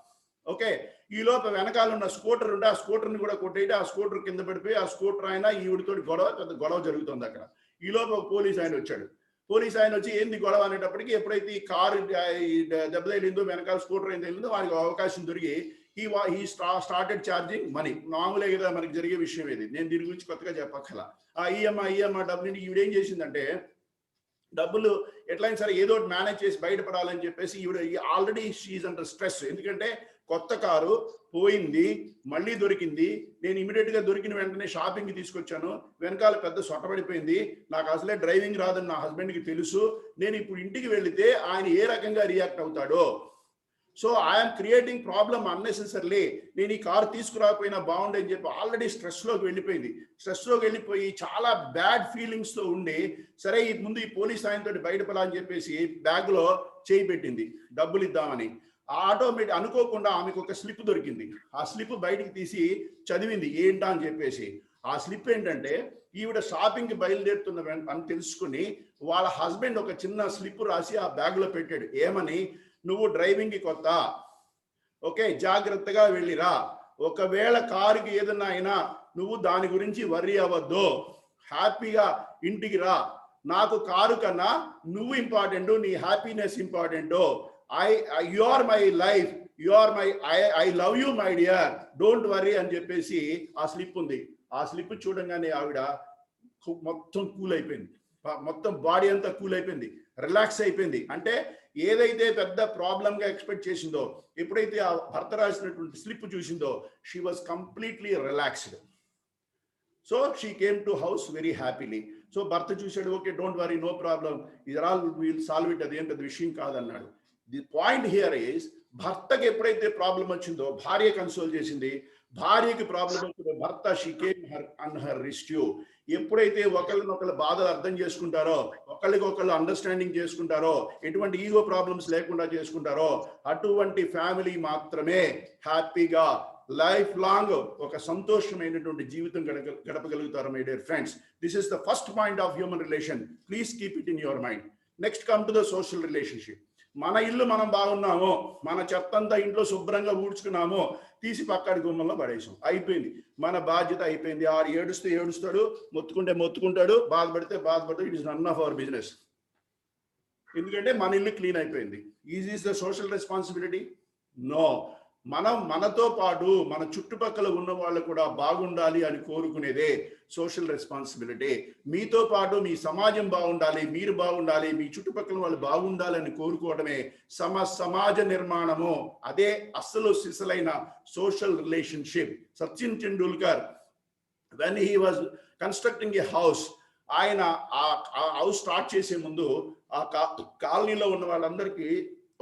ఓకే, ఈ లోపు వెనకాల ఉన్న స్కూటర్ ఉంటే ఆ స్కూటర్ని కూడా కొట్టేటి, ఆ స్కూటర్ కింద పడిపోయి ఆ స్కూటర్ ఆయన ఈవిడితో పెద్ద గొడవ జరుగుతుంది అక్కడ. ఈ లోపు ఒక పోలీస్ ఆయన వచ్చాడు. పోలీస్ ఆయన వచ్చి ఏంది గొడవ అనేటప్పటికి ఎప్పుడైతే ఈ కారు దెబ్బ తగిలిందో, వెనకాల స్కూటర్ ఏం తగిలిందో, వారికి అవకాశం దొరికి హీ స్టార్టెడ్ ఛార్జింగ్ మనీ. మామూలే కదా మనకి జరిగే విషయం ఇది, నేను దీని గురించి కొత్తగా చెప్పక్కల. ఆ ఈఎంఐ డబ్బుని ఈవిడేం చేసిందంటే, డబ్బులు ఎట్లయినా సరే ఏదో మేనేజ్ చేసి బయటపడాలని చెప్పేసి ఈవిడ ఆల్రెడీ షీఈ్ అండర్ స్ట్రెస్. ఎందుకంటే కొత్త కారు పోయింది, మళ్ళీ దొరికింది. నేను ఇమీడియట్ గా దొరికిన వెంటనే షాపింగ్ కి తీసుకొచ్చాను, వెనకాల పెద్ద సొట్టబడిపోయింది, నాకు అసలే డ్రైవింగ్ రాదని నా హస్బెండ్ కి తెలుసు. నేను ఇప్పుడు ఇంటికి వెళితే ఆయన ఏ రకంగా రియాక్ట్ అవుతాడో, so I'm creating problem unnecessarily. నేను ఈ కారు తీసుకురాకపోయినా బాగుండే అని చెప్పి ఆల్రెడీ స్ట్రెస్లోకి వెళ్ళిపోయింది. స్ట్రెస్లోకి వెళ్ళిపోయి చాలా బ్యాడ్ ఫీలింగ్స్తో ఉండి, సరే ఈ ముందు ఈ పోలీస్ ఆయనతో బయటపడాలని చెప్పేసి బ్యాగ్లో చేయి పెట్టింది డబ్బులు ఇద్దామని. ఆటోమేటిక్ అనుకోకుండా ఆమెకు ఒక స్లిప్ దొరికింది. ఆ స్లిప్ బయటికి తీసి చదివింది ఏంటా అని చెప్పేసి. ఆ స్లిప్ ఏంటంటే, ఈవిడ షాపింగ్కి బయలుదేరుతున్న అని తెలుసుకుని వాళ్ళ హస్బెండ్ ఒక చిన్న స్లిప్ రాసి ఆ బ్యాగ్లో పెట్టాడు. ఏమని, నువ్వు డ్రైవింగ్కి కొత్త, ఓకే, జాగ్రత్తగా వెళ్ళిరా, ఒకవేళ కారుకి ఏదన్నా అయినా నువ్వు దాని గురించి వర్రీ అవ్వద్దు, హ్యాపీగా ఇంటికి రా, నాకు కారు కన్నా నువ్వు ఇంపార్టెంట్, నీ happiness important, you are my life, you are my I love you my dear, don't worry అని చెప్పేసి ఆ స్లిప్ ఉంది. ఆ స్లిప్ చూడంగానే ఆవిడ మొత్తం కూల్ అయిపోయింది, మొత్తం బాడీ అంతా కూల్ అయిపోయింది, రిలాక్స్ అయిపోయింది. అంటే ఏదైతే పెద్ద ప్రాబ్లంగా ఎక్స్పెక్ట్ చేసిందో, ఎప్పుడైతే ఆ భర్త రాసినటువంటి స్లిప్ చూసిందో, she was completely relaxed. So she came to house very happily. So భర్త చూశాడు, okay don't worry, no problem, ఇది ఆల్ విల్ సాల్వ్ ఇట్, అదేం పెద్ద విషయం కాదన్నాడు. ది పాయింట్ హియర్ ఈస్, భర్తకి ఎప్పుడైతే ప్రాబ్లం వచ్చిందో భార్య కన్సోల్ చేసింది, భార్యకి ప్రాబ్లం వచ్చిందో భర్త she came her on her rescue. ఎప్పుడైతే ఒకళ్ళనొకళ్ళు బాధలు అర్థం చేసుకుంటారో, ఒకళ్ళకొకళ్ళు అండర్స్టాండింగ్ చేసుకుంటారో, ఎటువంటి ఈగో ప్రాబ్లమ్స్ లేకుండా చేసుకుంటారో, అటువంటి ఫ్యామిలీ మాత్రమే హ్యాపీగా లైఫ్ లాంగ్ ఒక సంతోషమైనటువంటి జీవితం గడపగలుగుతారు. My dear friends, this is the first point of human relation. Please keep it in your mind. Next come to the social relationship. మన ఇల్లు మనం బాగున్నాము, మన చెత్తంతా ఇంట్లో శుభ్రంగా ఊడ్చుకున్నాము, తీసి పక్కడి గుమ్మంలో పడేసాం, అయిపోయింది, మన బాధ్యత అయిపోయింది. ఆడు ఏడుస్తే ఏడుస్తాడు, మొత్తుకుంటే మొత్తుకుంటాడు, బాధపడితే బాధపడతాడు. It is none of our business. ఎందుకంటే మన ఇల్లు క్లీన్ అయిపోయింది. Is is the social responsibility? No. మనం మనతో పాటు మన చుట్టుపక్కల ఉన్న వాళ్ళు కూడా బాగుండాలి అని కోరుకునేదే సోషల్ రెస్పాన్సిబిలిటీ. మీతో పాటు మీ సమాజం బాగుండాలి, మీరు బాగుండాలి, మీ చుట్టుపక్కల వాళ్ళు బాగుండాలి అని కోరుకోవడమే సమాజ నిర్మాణము. అదే అస్సలు సిసలైన social relationship. Sachin Tendulkar when he was constructing A house, ఆయన ఆ హౌస్ స్టార్ట్ చేసే ముందు ఆ కాలనీలో ఉన్న వాళ్ళందరికీ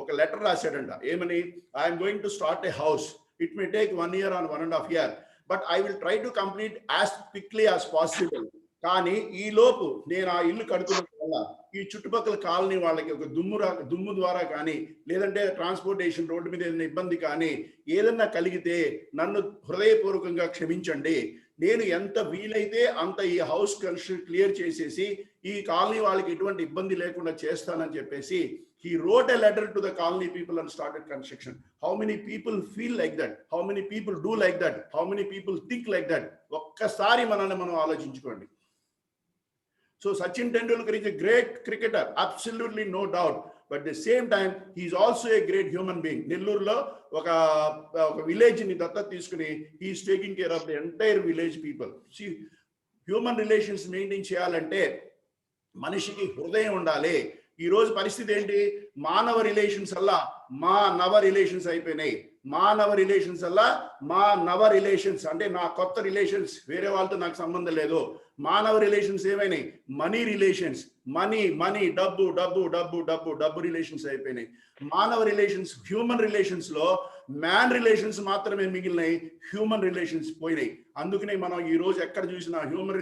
ఒక లెటర్ రాశాడంట. ఏమని? I'm going to start A house, it may take 1 year or 1.5 years, but I will try to complete as quickly as possible. కానీ ఈ లోపు నేను ఆ ఇల్లు కడుతున్న వల్ల ఈ చుట్టుపక్కల కాలనీ వాళ్ళకి ఒక దుమ్ము ద్వారా కానీ, లేదంటే ట్రాన్స్పోర్టేషన్ రోడ్డు మీద ఏదైనా ఇబ్బంది కానీ ఏదన్నా కలిగితే నన్ను హృదయపూర్వకంగా క్షమించండి. నేను ఎంత వీలైతే అంత ఈ హౌస్ కన్స్ట్రక్షన్ క్లియర్ చేసేసి ఈ కాలనీ వాళ్ళకి ఎటువంటి ఇబ్బంది లేకుండా చేస్తానని చెప్పేసి he wrote a letter to the colony people and started construction. How many people feel like that? How many people do like that? How many people think like that? ఒక్కసారి మనల్ని మనం ఆలోచించుకోండి. So Sachin Tendulkar is a great cricketer, absolutely no doubt, but at the same time he is also a great human being. నెల్లూరులో ఒక village ని దత్తత తీసుకుని he is taking care of the entire village people. See, human relations maintain చేయాలంటే మనిషికి హృదయం ఉండాలి. ఈ రోజు పరిస్థితి ఏంటి? మానవ రిలేషన్స్ అల్లా మా నవ రిలేషన్స్ అయిపోయినాయి. మానవ రిలేషన్స్ అల్లా మా నవ రిలేషన్స్ అంటే నా కొత్త రిలేషన్స్, వేరే వాళ్ళతో నాకు సంబంధం లేదు. మానవ రిలేషన్స్ ఏమైనాయి? మనీ రిలేషన్స్, మనీ డబ్బు డబ్బు డబ్బు డబ్బు డబ్బు రిలేషన్స్ అయిపోయినాయి. మానవ రిలేషన్స్, హ్యూమన్ రిలేషన్స్ లో మ్యాన్ రిలేషన్స్ మాత్రమే మిగిలినాయి, హ్యూమన్ రిలేషన్స్ పోయినాయి. అందుకనే మనం ఈ రోజు ఎక్కడ చూసినా హ్యూమన్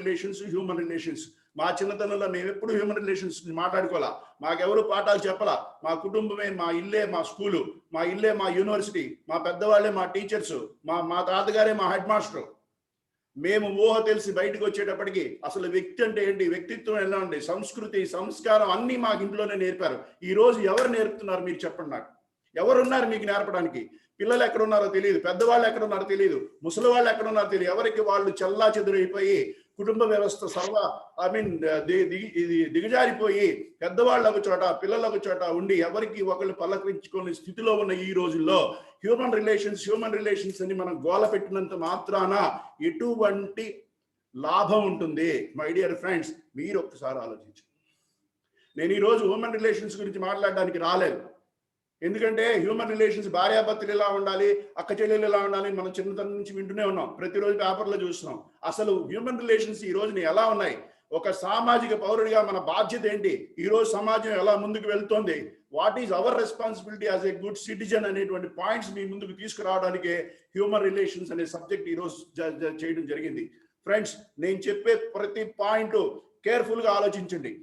రిలేషన్స్. మా చిన్నతనంలో మేము ఎప్పుడు హ్యూమన్ రిలేషన్స్ మాట్లాడుకోవాలా, మాకెవరు పాఠాలు చెప్పాలా. మా కుటుంబమే, మా ఇల్లే మా స్కూలు, మా ఇల్లే మా యూనివర్సిటీ, మా పెద్దవాళ్ళే మా టీచర్స్, మా తాతగారే మా హెడ్ మాస్టర్. మేము ఊహ తెలిసి బయటకు వచ్చేటప్పటికి అసలు వ్యక్తి అంటే ఏంటి, వ్యక్తిత్వం ఎలా ఉంది, సంస్కృతి సంస్కారం అన్ని మాకు ఇంట్లోనే నేర్పారు. ఈ రోజు ఎవరు నేర్పుతున్నారు మీరు చెప్పండి నాకు? ఎవరున్నారు మీకు నేర్పడానికి? పిల్లలు ఎక్కడ ఉన్నారో తెలియదు, పెద్దవాళ్ళు ఎక్కడ ఉన్నారో తెలియదు, ముసలి వాళ్ళు ఎక్కడ ఉన్నారో తెలియదు. ఎవరికి వాళ్ళు చల్లా చెదురైపోయి కుటుంబ వ్యవస్థ ఇది దిగజారిపోయి పెద్దవాళ్ళు ఒక చోట పిల్లలు ఒక చోట ఉండి ఎవరికి ఒకళ్ళు పలకరించుకునే స్థితిలో ఉన్న ఈ రోజుల్లో హ్యూమన్ రిలేషన్స్ అని మనం గోల పెట్టినంత మాత్రాన ఎటువంటి లాభం ఉంటుంది? మై డియర్ ఫ్రెండ్స్, మీరు ఒక్కసారి ఆలోచించండి. నేను ఈరోజు హ్యూమన్ రిలేషన్స్ గురించి మాట్లాడడానికి రాలేదు. ఎందుకంటే హ్యూమన్ రిలేషన్స్ భార్యాభర్తలు ఎలా ఉండాలి, అక్క చెల్లెలు ఎలా ఉండాలి మనం చిన్నతనం నుంచి వింటూనే ఉన్నాం, ప్రతిరోజు పేపర్లో చూస్తున్నాం. అసలు హ్యూమన్ రిలేషన్స్ ఈ రోజున ఎలా ఉన్నాయి? ఒక సామాజిక పౌరుడిగా మన బాధ్యత ఏంటి? ఈ రోజు సమాజం ఎలా ముందుకు వెళ్తోంది? What is our responsibility as a good citizen అనేటువంటి పాయింట్స్ మీ ముందుకు తీసుకురావడానికే హ్యూమన్ రిలేషన్స్ అనే సబ్జెక్ట్ ఈరోజు చేయడం జరిగింది. ఫ్రెండ్స్, నేను చెప్పే ప్రతి పాయింట్ కేర్ఫుల్గా ఆలోచించండి.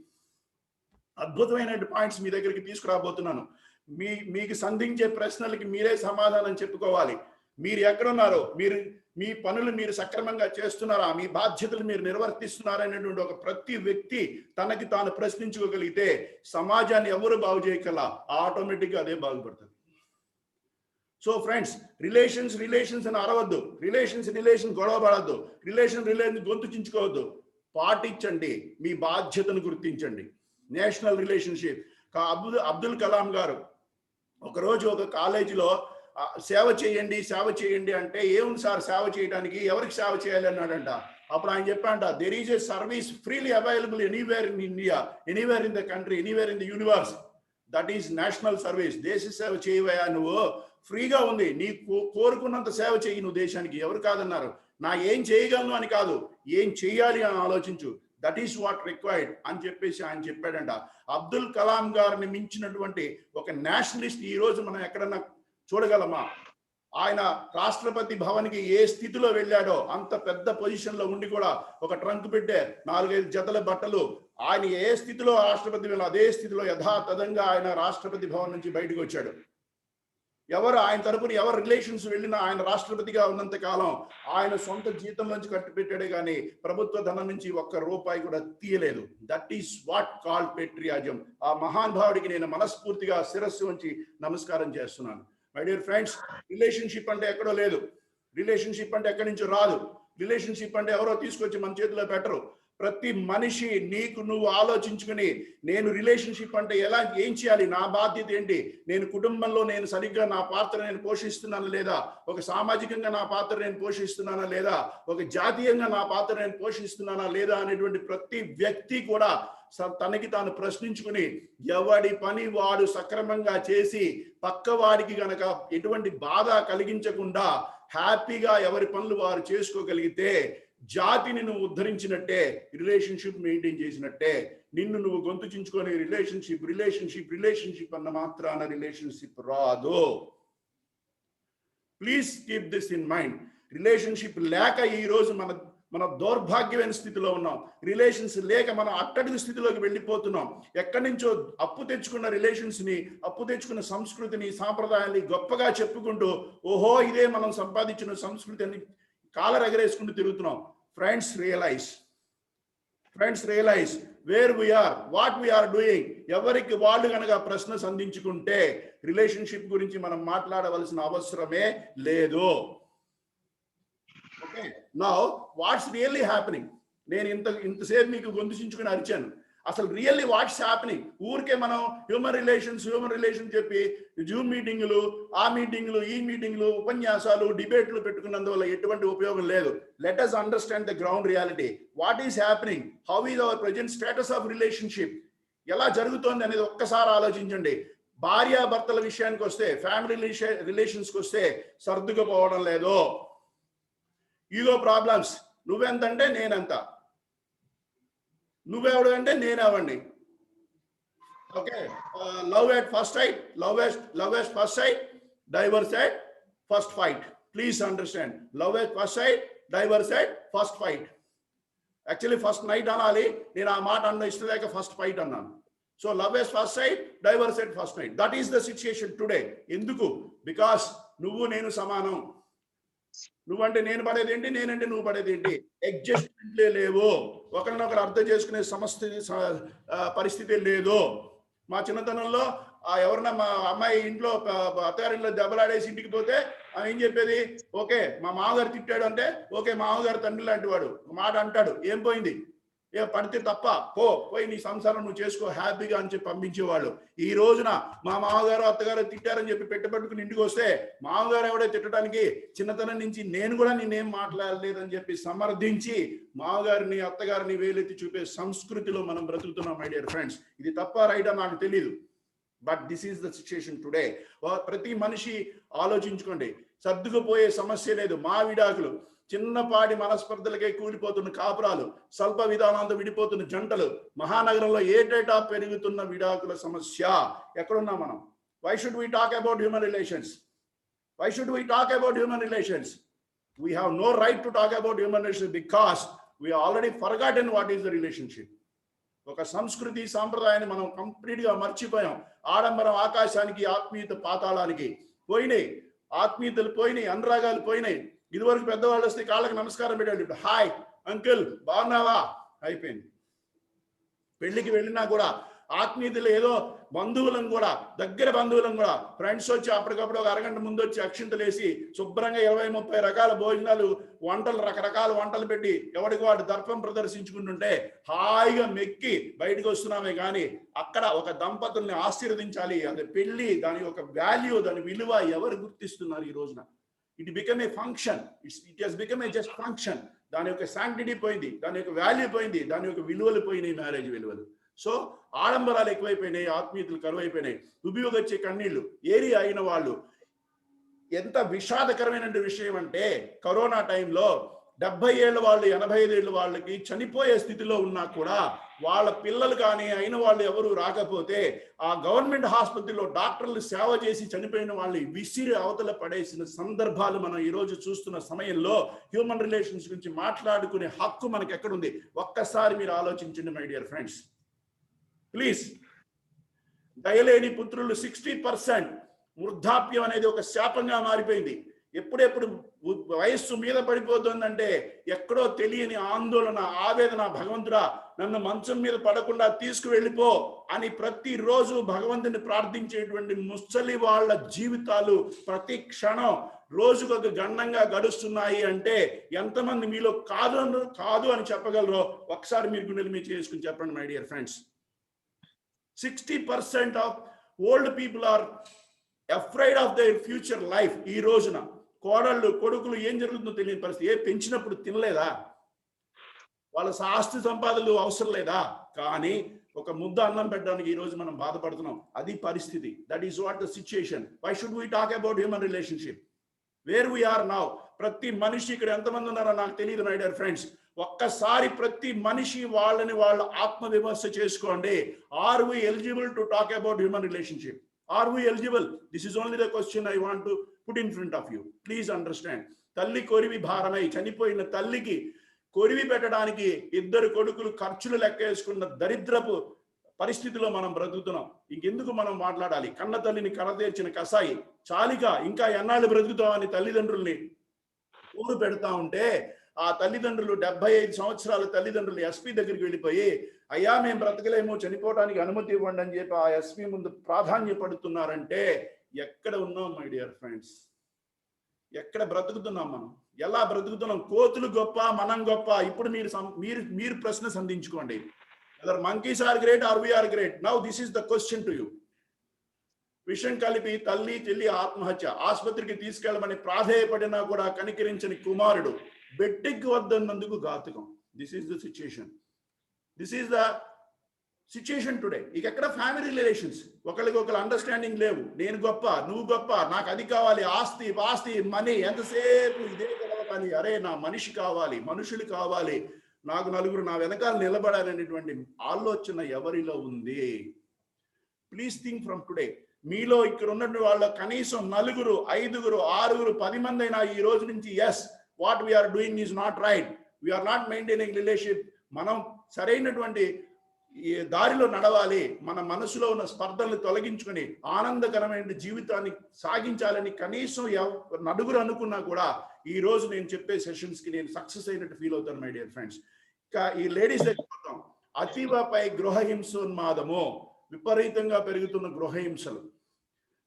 అద్భుతమైన పాయింట్స్ మీ దగ్గరికి తీసుకురాబోతున్నాను. మీకు సంధించే ప్రశ్నలకి మీరే సమాధానం చెప్పుకోవాలి. మీరు ఎక్కడున్నారో, మీ పనులు మీరు సక్రమంగా చేస్తున్నారా, మీ బాధ్యతలు మీరు నిర్వర్తిస్తున్నారా అనేటువంటి ఒక ప్రతి వ్యక్తి తనకి తాను ప్రశ్నించుకోగలిగితే సమాజాన్ని ఎవరు బాగు చేయగల, ఆటోమేటిక్గా అదే బాగుపడుతుంది. సో ఫ్రెండ్స్, రిలేషన్స్ అని అరవద్దు, రిలేషన్ గొడవ పడద్దు, రిలేషన్ గొంతు చించుకోవద్దు. పాటించండి, మీ బాధ్యతను గుర్తించండి. National relationship. అబ్దుల్ కలాం గారు ఒకరోజు ఒక కాలేజీలో సేవ చేయండి అంటే, ఏముంది సార్ సేవ చేయడానికి, ఎవరికి సేవ చేయాలి అన్నాడంట. అప్పుడు ఆయన చెప్పాడంట, there is a service freely available anywhere in India, anywhere in the country, anywhere in the universe. That is national service. దేశ సేవ చేయవయా, నువ్వు ఫ్రీగా ఉంది, నీకు కోరుకున్నంత సేవ చేయి నువ్వు దేశానికి. ఎవరు కాదన్నారు? నా ఏం చేయగలను అని కాదు, ఏం చేయాలి అని ఆలోచించు. దట్ ఈస్ వాట్ రిక్వైర్డ్ అని చెప్పేసి ఆయన చెప్పాడంట. అబ్దుల్ కలాం గారిని మించినటువంటి ఒక నేషనలిస్ట్ ఈ రోజు మనం ఎక్కడన్నా చూడగలమా? ఆయన రాష్ట్రపతి భవన్కి ఏ స్థితిలో వెళ్ళాడో అంత పెద్ద పొజిషన్ లో ఉండి కూడా ఒక ట్రంక్ పెట్టే 4-5 జతల బట్టలు, ఆయన ఏ స్థితిలో రాష్ట్రపతి వెళ్ళి అదే స్థితిలో యథాతథంగా ఆయన రాష్ట్రపతి భవన్ నుంచి బయటకు వచ్చాడు. ఎవరు ఆయన తరపున ఎవరు రిలేషన్స్ వెళ్ళినా ఆయన రాష్ట్రపతిగా ఉన్నంత కాలం ఆయన సొంత జీతం నుంచి కట్టు పెట్టాడే కానీ ప్రభుత్వ ధనం నుంచి ఒక్క రూపాయి కూడా తీయలేదు. That is what called patriotism. ఆ మహానుభావుడికి నేను మనస్ఫూర్తిగా శిరస్సు ఉంచి నమస్కారం చేస్తున్నాను. మై డియర్ ఫ్రెండ్స్, రిలేషన్షిప్ అంటే ఎక్కడో లేదు, రిలేషన్షిప్ అంటే ఎక్కడి నుంచో రాదు, రిలేషన్షిప్ అంటే ఎవరో తీసుకొచ్చి మన చేతిలో పెట్టరు. ప్రతి మనిషి నువ్వు ఆలోచించుకుని, నేను రిలేషన్షిప్ అంటే ఏం చేయాలి, నా బాధ్యత ఏంటి, నేను కుటుంబంలో నేను సరిగ్గా నా పాత్ర నేను పోషిస్తున్నానా లేదా, ఒక సామాజికంగా నా పాత్ర నేను పోషిస్తున్నానా లేదా, ఒక జాతీయంగా నా పాత్ర నేను పోషిస్తున్నానా లేదా అనేటువంటి ప్రతి వ్యక్తి కూడా తనకి తాను ప్రశ్నించుకుని ఎవడి పని వాడు సక్రమంగా చేసి పక్కవాడికి గనక ఎటువంటి బాధ కలిగించకుండా హ్యాపీగా ఎవరి పనులు వారు చేసుకోగలిగితే జాతిని నువ్వు ఉద్ధరించినట్టే, రిలేషన్షిప్ మెయింటైన్ చేసినట్టే. నిన్ను నువ్వు గొంతు చించుకొని రిలేషన్షిప్ అన్న మాత్రాన రిలేషన్షిప్ రాదు. Please keep this in mind. Relationship లేక ఈ రోజు మన దౌర్భాగ్యమైన స్థితిలో ఉన్నాం. రిలేషన్స్ లేక మనం అట్టడుగు స్థితిలోకి వెళ్ళిపోతున్నాం. ఎక్కడి నుంచో అప్పు తెచ్చుకున్న అప్పు తెచ్చుకున్న సంస్కృతిని, సాంప్రదాయాన్ని గొప్పగా చెప్పుకుంటూ ఓహో ఇదే మనం సంపాదించిన సంస్కృతి అని కాలర్ ఎగరేసుకుంటూ తిరుగుతున్నాం. Friends realise where we're, what we're doing. ఎవరికి వాళ్ళు కనుక ప్రశ్న సంధించుకుంటే రిలేషన్షిప్ గురించి మనం మాట్లాడవలసిన అవసరమే లేదు. Okay, now what's really happening. నేను ఇంతసేపు మీకు గొంతుచించుకుని అరిచాను. అసలు రియల్లీ వాట్స్ హ్యాపెనింగ్? ఊరికే మనం హ్యూమన్ రిలేషన్ చెప్పి జూమ్ మీటింగులు, ఆ మీటింగులు, ఈ మీటింగులు, ఉపన్యాసాలు, డిబేట్లు పెట్టుకున్నందువల్ల ఎటువంటి ఉపయోగం లేదు. Let us understand the ground reality. What is happening? How is our present status of relationship? ఎలా జరుగుతోంది అనేది ఒక్కసారి ఆలోచించండి. భార్యాభర్తల విషయానికి వస్తే, ఫ్యామిలీ రిలేషన్స్కి వస్తే సర్దుకుపోవడం లేదు. Ego problems. నువ్వెంతంటే నేనంత, నువ్వెవడు అంటే నేనెవండి. Okay, love at first sight, divorce at first fight. Please understand, love at first sight, divorce at first fight. Actually first night అనాలి, నేను ఆ మాట అన్న ఇష్టం లేక ఫస్ట్ ఫైట్ అన్నాను. So love at first sight, divorce at first night. That is the situation today. ఎందుకు? Because నువ్వు నేను సమానం. నువ్వంటే నేను పడేది ఏంటి, నేనంటే నువ్వు పడేది ఏంటి, అడ్జస్ట్మెంట్లే లేవు, ఒకరినొకరు అర్థం చేసుకునే పరిస్థితి లేదు. మా చిన్నతనంలో ఎవరన్నా మా అమ్మాయి ఇంట్లో అత్తగారింట్లో దెబ్బలాడేసి ఇంటికి పోతే ఏం చెప్పేది, ఓకే మా మామగారు తిట్టాడు అంటే ఓకే మామగారు తండ్రి లాంటి వాడు మాట అంటాడు, ఏం పోయింది, ఏ పడితే తప్ప పోయి నీ సంసారం నువ్వు చేసుకో హ్యాపీగా అని చెప్పి పంపించేవాళ్ళు. ఈ రోజున మా మామగారు అత్తగారు తిట్టారని చెప్పి పెట్టబట్టుకుని ఇంటికి వస్తే మామగారు ఎవడే తిట్టడానికి, చిన్నతనం నుంచి నేను కూడా నేనేం మాట్లాడలేదని చెప్పి సమర్థించి మామగారిని అత్తగారిని వేలెత్తి చూపే సంస్కృతిలో మనం బ్రతుకుతున్నాం మై డియర్ ఫ్రెండ్స్. ఇది తప్ప రైటా నాకు తెలియదు, but this is the situation today. ప్రతి మనిషి ఆలోచించుకోండి, సర్దుకుపోయే సమస్య లేదు. మా విడాకులు, చిన్నపాటి మనస్పర్ధలకే కూలిపోతున్న కాపురాలు, స్వల్ప విధానాలతో విడిపోతున్న జంటలు, మహానగరంలో ఏటేటా పెరుగుతున్న విడాకుల సమస్య. ఎక్కడున్నాం మనం? Why should we talk about human relations? Why should we talk about human relations? We have no right to talk about human relations because we already forgotten what is the relationship. ఒక సంస్కృతి సాంప్రదాయాన్ని మనం complete గా మర్చిపోయాం. ఆడంబరం ఆకాశానికి, ఆత్మీయత పాతాళానికి పోయినాయి. ఆత్మీయతలు పోయినాయి, అనురాగాలు పోయినాయి. ఇదివరకు పెద్దవాళ్ళు వస్తే కాళ్ళకి నమస్కారం పెట్టాడు, ఇప్పుడు హాయ్ అంకుల్ బాగున్నావా అయిపోయింది. పెళ్లికి వెళ్ళినా కూడా ఆత్మీయతలు ఏదో బంధువులను కూడా, దగ్గర బంధువులను కూడా ఫ్రెండ్స్ వచ్చి అప్పటికప్పుడు ఒక అరగంట ముందు వచ్చి అక్షింతలు వేసి శుభ్రంగా 20-30 రకాల భోజనాలు, వంటలు, రకరకాల వంటలు పెట్టి ఎవరికి వాడు దర్పం ప్రదర్శించుకుంటుంటే హాయిగా మెక్కి బయటకు వస్తున్నామే. కానీ అక్కడ ఒక దంపతుల్ని ఆశీర్వదించాలి, అది పెళ్లి, దాని యొక్క వాల్యూ, దాని విలువ ఎవరు గుర్తిస్తున్నారు ఈ రోజున? It become a function, it has become a just function. దాని యొక్క శాంక్టిటీ పోయింది, దాని యొక్క వాల్యూ పోయింది, దాని యొక్క విలువలు పోయినాయి, మ్యారేజ్ విలువలు. సో ఆడంబరాలు ఎక్కువైపోయినాయి, ఆత్మీయతలు కరువైపోయినాయి, ఉబియోగొచ్చే కన్నీళ్లు ఏరి అయిన వాళ్ళు. ఎంత విషాదకరమైన విషయం అంటే కరోనా టైంలో 70 ఏళ్ళ వాళ్ళు, 85 ఏళ్ళ వాళ్ళకి చనిపోయే స్థితిలో ఉన్నా కూడా వాళ్ళ పిల్లలు కానీ అయిన వాళ్ళు ఎవరు రాకపోతే ఆ గవర్నమెంట్ ఆసుపత్రిలో డాక్టర్లు సేవ చేసి చనిపోయిన వాళ్ళని విసిరి అవతల పడేసిన సందర్భాలు మనం ఈరోజు చూస్తున్న సమయంలో హ్యూమన్ రిలేషన్స్ గురించి మాట్లాడుకునే హక్కు మనకి ఎక్కడుంది? ఒక్కసారి మీరు ఆలోచించండి మై డియర్ ఫ్రెండ్స్ ప్లీజ్. దయలేని పుత్రులు 60%. వృద్ధాప్యం అనేది ఒక శాపంగా మారిపోయింది. ఎప్పుడెప్పుడు వయస్సు మీద పడిపోతుందంటే ఎక్కడో తెలియని ఆందోళన, ఆవేదన, భగవంతుడా నన్ను మంచం మీద పడకుండా తీసుకువెళ్ళిపో అని ప్రతిరోజు భగవంతుని ప్రార్థించేటువంటి ముసలి వాళ్ళ జీవితాలు ప్రతి క్షణం రోజుకొక గండంగా గడుస్తున్నాయి అంటే ఎంతమంది మీలో కాదు అని చెప్పగలరో ఒకసారి మీరు గుండెలు మీద చేసుకుని చెప్పండి my dear friends. 60% of old people are afraid of their future life. ఈ రోజున కోడళ్ళు, కొడుకులు ఏం జరుగుతుందో తెలియని పరిస్థితి. పెంచినప్పుడు తినలేదా? వాళ్ళ ఆస్తి సంపాదనలు అవసరం లేదా? కానీ ఒక ముద్ద అన్నం పెట్టడానికి ఈ రోజు మనం బాధపడుతున్నాం. అది పరిస్థితి. That is what the situation. Why should we talk about human relationship? Where we are now. ప్రతి మనిషి, ఇక్కడ ఎంతమంది ఉన్నారో నాకు తెలియదు మై డియర్ ఫ్రెండ్స్, ఒక్కసారి ప్రతి మనిషి వాళ్ళని వాళ్ళ ఆత్మ విమర్శ చేసుకోండి. Are we eligible to talk about human relationship? Are we eligible? This is only the question I want to put in front of you. Please understand. తల్లి కొరివి భారమై చనిపోయిన తల్లికి కొరివి పెట్టడానికి 2 కొడుకులు ఖర్చులు లెక్కేసుకున్న దరిద్రపు పరిస్థితిలో మనం బ్రతుకుతున్నాం. ఇంకెందుకు మనం మాట్లాడాలి? కన్న తల్లిని కనతీర్చిన కసాయి చాలిక ఇంకా ఎన్నాళ్ళు బ్రతుకుతామని తల్లిదండ్రుల్ని ఊరు పెడతా ఉంటే ఆ తల్లిదండ్రులు 75 సంవత్సరాల తల్లిదండ్రులు ఎస్పీ దగ్గరికి వెళ్ళిపోయి, అయ్యా మేము బ్రతకలేము, చనిపోవడానికి అనుమతి ఇవ్వండి అని చెప్పి ఆ ఎస్పీ ముందు ప్రాధాన్యపడుతున్నారంటే ఎక్కడ ఉన్నాం మై డియర్ ఫ్రెండ్స్? ఎక్కడ బ్రతుకుతున్నాం మనం? ఎలా బ్రతుకుతున్నాం? కోతులు గొప్ప, మనం గొప్ప? ఇప్పుడు మీరు ప్రశ్న సంధించుకోండి. Whether monkeys are great or we are great? Now this is the question to you. విషం కలిపి తల్లి చెల్లి ఆత్మహత్య, ఆసుపత్రికి తీసుకెళ్లమని ప్రాధేయపడినా కూడా కనికరించని కుమారుడు, బెట్టెక్కి వద్దన్నందుకు ఘాతుకం. This is the situation. This is the situation today. ఇక ఎక్కడ ఫ్యామిలీ రిలేషన్స్, ఒకరికి ఒకరు అండర్స్టాండింగ్ లేవు. నేను గొప్ప, నువ్వు గొప్ప, నాకు అది కావాలి, ఆస్తి పాస్తి మనీ, ఎంతసేపు ఇదే గొడవ. కానీ అరే నా మనిషి కావాలి, మనుషులు కావాలి, నాకు నలుగురు నా వెనకాల నిలబడాలనేటువంటి ఆలోచన ఎవరిలో ఉంది? Please think from today. మీలో ఇక్కడ ఉన్నటువంటి వాళ్ళ కనీసం 4, 5, 6, 10 మంది అయినా ఈ రోజు నుంచి yes what we're doing is not right, we're not maintaining relationship, మనం సరైనటువంటి దారిలో నడవాలి, మన మనసులో ఉన్న స్పర్ధలను తొలగించుకొని ఆనందకరమైన జీవితాన్ని సాగించాలని కనీసం 9 అనుకున్నా కూడా ఈ రోజు నేను చెప్పే సెషన్స్ కి నేను సక్సెస్ అయినట్టు ఫీల్ అవుతాను మై డియర్ ఫ్రెండ్స్. ఈ లేడీస్ దగ్గర అతీవపై గృహహింసోన్మాదము, విపరీతంగా పెరుగుతున్న గృహహింసలు.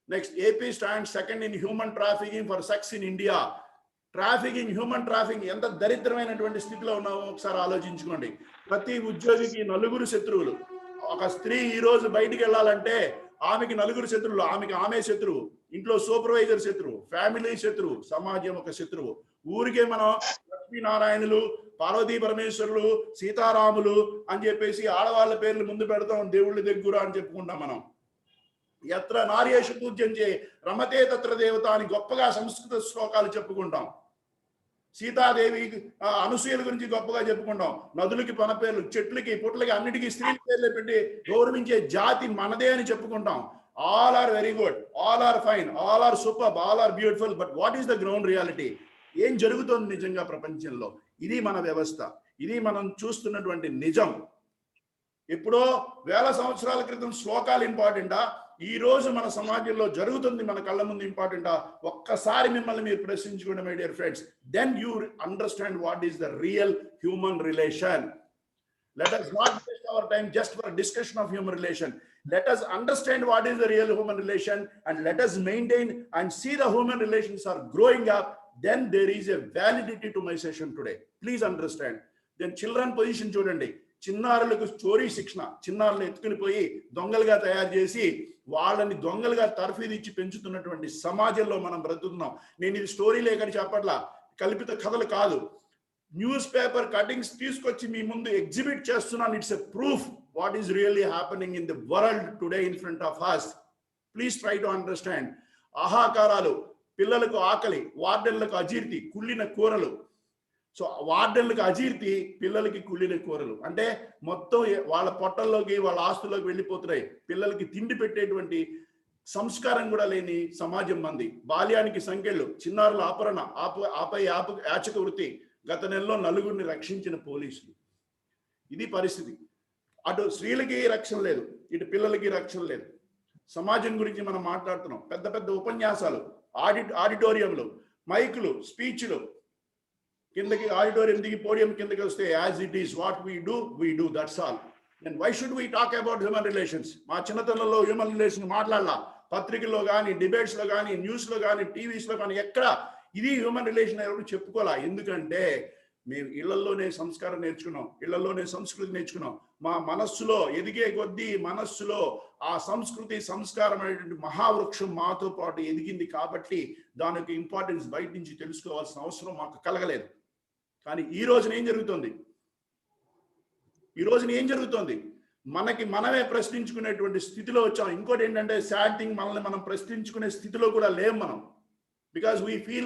Next, AP stand second in human trafficking for sex in India. Trafficking, human trafficking ఎంత దరిద్రమైనటువంటి స్థితిలో ఉన్నామో ఒకసారి ఆలోచించుకోండి. ప్రతి ఉద్యోగికి నలుగురు శత్రువులు. ఒక స్త్రీ ఈ రోజు బయటికి వెళ్ళాలంటే ఆమెకి నలుగురు శత్రువులు. ఆమె శత్రువు, ఇంట్లో సూపర్వైజర్ శత్రువు, ఫ్యామిలీ శత్రువు, సమాజం ఒక శత్రువు. ఊరికే మనం లక్ష్మీనారాయణులు, పార్వతీ పరమేశ్వరులు, సీతారాములు అని చెప్పేసి ఆడవాళ్ళ పేర్లు ముందు పెడతాం, దేవుళ్ళ దగ్గర అని చెప్పుకుంటాం మనం. ఎత్ర నార్యేషు పూజ్యంచే రమతే తత్ర దేవత అని గొప్పగా సంస్కృత శ్లోకాలు చెప్పుకుంటాం. సీతాదేవి, అనసూయల గురించి గొప్పగా చెప్పుకుంటాం. నదులకి మన పేర్లు, చెట్లకి, పుట్లకి, అన్నిటికీ స్త్రీల పేర్లు పెట్టి గౌరవించే జాతి మనదే అని చెప్పుకుంటాం. All are very good, all are fine, all are super, all are beautiful. But what is the ground reality? ఏం జరుగుతోంది నిజంగా ప్రపంచంలో? ఇది మన వ్యవస్థ, ఇది మనం చూస్తున్నటువంటి నిజం. ఎప్పుడో వేల సంవత్సరాల క్రితం శ్లోకాలు ఇంపార్టెంటా? ఈ రోజు మన సమాజంలో జరుగుతుంది మన కళ్ళ ముందు ఇంపార్టెంటా? ఒక్కసారి మిమ్మల్ని మీరు ప్రశ్నించుకోండి my dear friends. Then you understand what is the real human relation. Let us not waste our time just for a discussion of human relation. Let us understand what is the real human relation, and let us maintain and see the human relations are growing up. Then there is a validity to my session today. Please understand. Then children position చూడండి. చిన్నారులకు చోరీ శిక్షణ, చిన్నారులు ఎత్తుకుని పోయి దొంగలుగా తయారు చేసి వాళ్ళని దొంగలుగా తర్ఫీదు ఇచ్చి పెంచుతున్నటువంటి సమాజంలో మనం బ్రతుకుతున్నాం. నేను ఇది స్టోరీ లేక చెప్పట్లా, కల్పిత కథలు కాదు. న్యూస్ పేపర్ కటింగ్స్ తీసుకొచ్చి మీ ముందు ఎగ్జిబిట్ చేస్తున్నాను. It's a proof what is really happening in the world today in front of us. Please try to understand. ఆహాకారాలు, పిల్లలకు ఆకలి, వార్డెన్లకు అజీర్తి, కుళ్ళిన కూరలు. సో వార్డెన్లకు అజీర్తి, పిల్లలకి కుళ్ళిన కూరలు. అంటే మొత్తం వాళ్ళ పొట్టల్లోకి, వాళ్ళ ఆస్తుల్లోకి వెళ్ళిపోతున్నాయి. పిల్లలకి తిండి పెట్టేటువంటి సంస్కారం కూడా లేని సమాజం మంది. బాల్యానికి సంఖ్యలు, చిన్నారుల ఆపరణ, ఆపై యాచక వృత్తి. గత నెలలో నలుగురిని రక్షించిన పోలీసులు. ఇది పరిస్థితి. అటు స్త్రీలకి రక్షణ లేదు, ఇటు పిల్లలకి రక్షణ లేదు. సమాజం గురించి మనం మాట్లాడుతున్నాం. పెద్ద పెద్ద ఉపన్యాసాలు, ఆడిటోరియంలు, మైకులు, స్పీచ్లు. కిందకి ఆడిటోరియం దిగి పోడియం కిందకి వస్తే as it is what we do, that's all. And why should we talk about human relations? మా చిన్నతనంలో హ్యూమన్ రిలేషన్ మాట్లాడాల. పత్రికల్లో కానీ, డిబేట్స్ లో కానీ, న్యూస్ లో కానీ, టీవీస్ లో కానీ ఎక్కడ ఇది హ్యూమన్ రిలేషన్ ఎవరు చెప్పుకోవాలా? ఎందుకంటే మేము ఇళ్లలోనే సంస్కారం నేర్చుకున్నాం, ఇళ్లలోనే సంస్కృతి నేర్చుకున్నాం. మా మనస్సులో ఎదిగే కొద్దీ మనస్సులో ఆ సంస్కృతి, సంస్కారం అనేటువంటి మహావృక్షం మాతో పాటు ఎదిగింది. కాబట్టి దానికి ఇంపార్టెన్స్ బయట నుంచి తెలుసుకోవాల్సిన అవసరం మాకు కలగలేదు. కానీ ఈ రోజున ఏం జరుగుతోంది? మనకి మనమే ప్రశ్నించుకునేటువంటి స్థితిలో వచ్చాం. ఇంకోటి ఏంటంటే సాడ్ థింగ్, మనల్ని మనం ప్రశ్నించుకునే స్థితిలో కూడా లేం మనం. Because we feel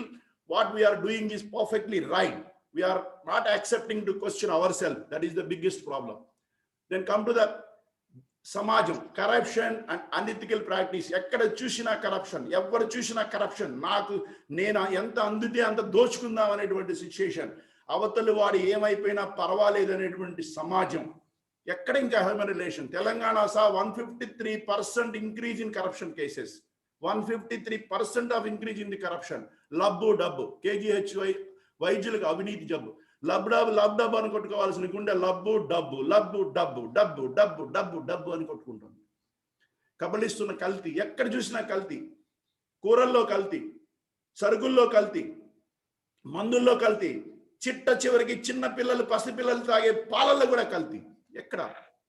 what we are doing is perfectly right. We are not accepting to question ourselves. That is the biggest problem. Then come to the samajam, corruption and unethical practice. Ekkada chusina corruption, evvaru chusina corruption. Nenu enta andute anta dochukundam aneటువంటి situation. అవతలి వాడు ఏమైపోయినా పర్వాలేదు అనేటువంటి సమాజం. ఎక్కడ ఇంకా human relation? Telangana సా 153% increase in corruption cases. 153% of increase in the corruption. లబ్బు డబ్బు, కేజీహెచ్వై వైద్యులకు అవినీతి జబ్బు. లబ్ డబ్బు అని కొట్టుకోవాల్సిన గుండె లబ్బు డబ్బు అని కొట్టుకుంటుంది. కబలిస్తున్న కల్తీ, ఎక్కడ చూసినా కల్తీ. కూరల్లో కల్తీ, సరుకుల్లో కల్తీ, మందుల్లో కల్తీ, చిట్ట చివరికి చిన్న పిల్లలు, పసిపిల్లలు తాగే పాలల్లో కూడా కల్తీ. ఎక్కడ?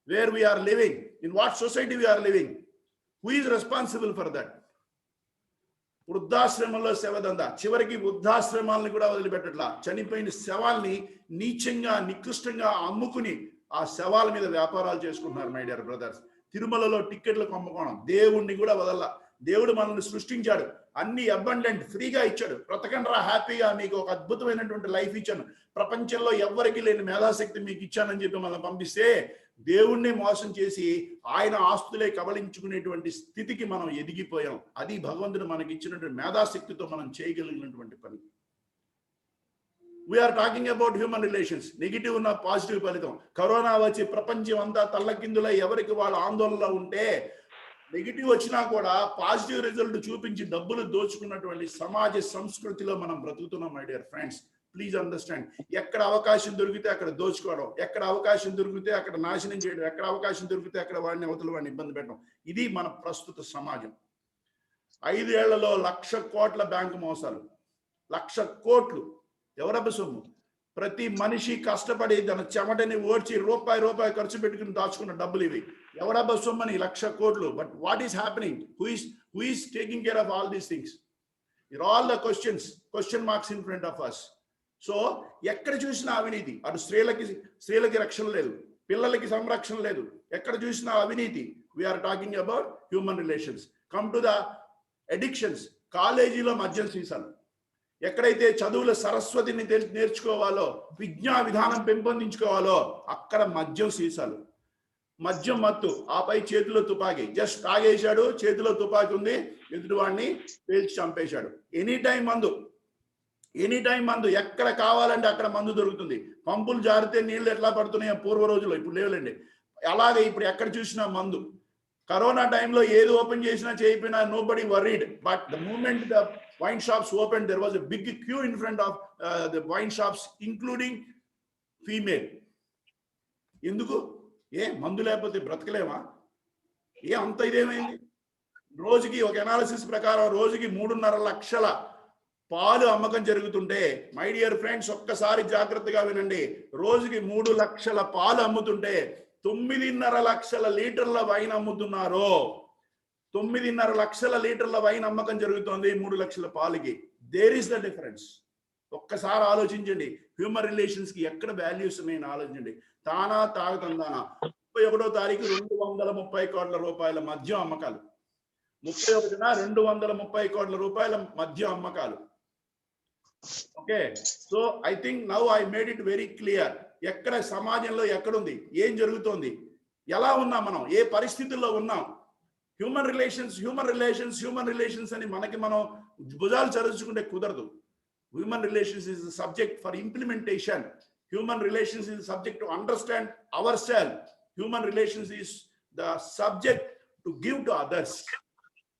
Where we are living, in what society we are living? Who is responsible for that? వృద్ధాశ్రమంలో శవదందా, చివరికి వృద్ధాశ్రమాలను కూడా వదిలిపెట్టట్లా. చనిపోయిన శవాల్ని నీచంగా, నికృష్టంగా అమ్ముకుని ఆ శవాల మీద వ్యాపారాలు చేసుకుంటున్నారు మై డియర్ బ్రదర్స్. తిరుమలలో టిక్కెట్లకు అమ్ముకోవడం. దేవుణ్ణి కూడా వదల్లా. దేవుడు మనల్ని సృష్టించాడు, అన్ని అబండెంట్ ఫ్రీగా ఇచ్చాడు. బ్రతకండ్రా హ్యాపీగా, మీకు ఒక అద్భుతమైనటువంటి లైఫ్ ఇచ్చాను, ప్రపంచంలో ఎవ్వరికి లేని మేధాశక్తి మీకు ఇచ్చానని చెప్పి మనం పంపిస్తే దేవుణ్ణి మోసం చేసి ఆయన ఆస్తులే కబలించుకునేటువంటి స్థితికి మనం ఎదిగిపోయాం. అది భగవంతుడు మనకి ఇచ్చినటువంటి మేధాశక్తితో మనం చేయగలిగినటువంటి పని. We're talking about human relations. Negative ఉన్న పాజిటివ్ ఫలితం. కరోనా వచ్చి ప్రపంచం అంతా తల్లకిందులై ఎవరికి వాళ్ళ ఆందోళనలో ఉంటే, నెగిటివ్ వచ్చినా కూడా పాజిటివ్ రిజల్ట్ చూపించి డబ్బులు దోచుకున్నటువంటి సమాజ సంస్కృతిలో మనం బ్రతుకుతున్నాం my dear friends. Please understand. ఎక్కడ అవకాశం దొరికితే అక్కడ దోచుకోవడం, ఎక్కడ అవకాశం దొరికితే అక్కడ నాశనం చేయడం, ఎక్కడ అవకాశం దొరికితే అక్కడ వాడిని అవతల వాడిని ఇబ్బంది పెట్టడం. ఇది మన ప్రస్తుత సమాజం. 5 ఏళ్లలో 1,00,000 కోట్ల బ్యాంకు మోసాలు, 1,00,000 కోట్లు ఎవరబ్బ సొమ్ము? ప్రతి మనిషి కష్టపడి తన చెమటని ఓడ్చి రూపాయి ఖర్చు పెట్టుకుని దాచుకున్న డబ్బులు ఇవి. ఎవరబ్బ సొమ్మని 1,00,000 కోట్లు. But what is happening? Who is taking care of all these things? All the question marks in front of us. So ఎక్కడ చూసినా అవినీతి. అటు స్త్రీలకి రక్షణ లేదు, పిల్లలకి సంరక్షణ లేదు, ఎక్కడ చూసినా అవినీతి. We're talking about human relations. Come to the addictions. కాలేజీలో మద్యం సీసాలు, ఎక్కడైతే చదువుల సరస్వతిని నేర్చుకోవాలో, విజ్ఞా విధానం పెంపొందించుకోవాలో అక్కడ మద్యం సీసాలు, మద్యం మత్తు, ఆపై చేతిలో తుపాకీ. జస్ట్ తాగేశాడు, చేతిలో తుపాకీ ఉంది, ఎదుటివాడిని పేల్చి చంపేశాడు. ఎనీ టైం మందు, ఎక్కడ కావాలంటే అక్కడ మందు దొరుకుతుంది. పంపులు జారితే నీళ్లు ఎట్లా పడుతున్నాయో పూర్వ రోజుల్లో, ఇప్పుడు లేవులేండి. అలాగే ఇప్పుడు ఎక్కడ చూసినా మందు. కరోనా టైంలో ఏది ఓపెన్ చేసినా చేయకపోయినా nobody worried. But the moment the wine shops open, there was a big queue in front of the wine shops, including female. ఎందుకు? మందు లేకపోతే బ్రతకలేమా? అంత ఇదేమైంది? రోజుకి ఒక అనాలిసిస్ ప్రకారం రోజుకి 3.5 లక్షల పాలు అమ్మకం జరుగుతుంటే, మై డియర్ ఫ్రెండ్స్ ఒక్కసారి జాగ్రత్తగా వినండి. రోజుకి 3 లక్షల పాలు అమ్ముతుంటే 9.5 లక్షల లీటర్ల వైన్ అమ్ముతున్నారు. 9.5 లక్షల లీటర్ల వైన్ అమ్మకం జరుగుతోంది 3 లక్షల పాలకి. There is the difference. ఒక్కసారి ఆలోచించండి. హ్యూమన్ రిలేషన్స్ కి ఎక్కడ వాల్యూస్ ఉన్నాయని ఆలోచించండి. తానా తాగుతందానా. 31వ తారీఖు 230 కోట్ల రూపాయల మద్యం అమ్మకాలు. 31న 230 కోట్ల రూపాయల మద్యం అమ్మకాలు. Okay, so I think now I made it very clear. ఎక్కడ సమాజంలో ఎక్కడుంది, ఏం జరుగుతోంది, ఎలా ఉన్నాం మనం, ఏ పరిస్థితుల్లో ఉన్నాం. హ్యూమన్ రిలేషన్స్ అని మనకి మనం భుజాలు చరుచుకుంటే కుదరదు. Human relations is subject for implementation. Human relations is subject to understand our self. Human relations is the subject to give to others.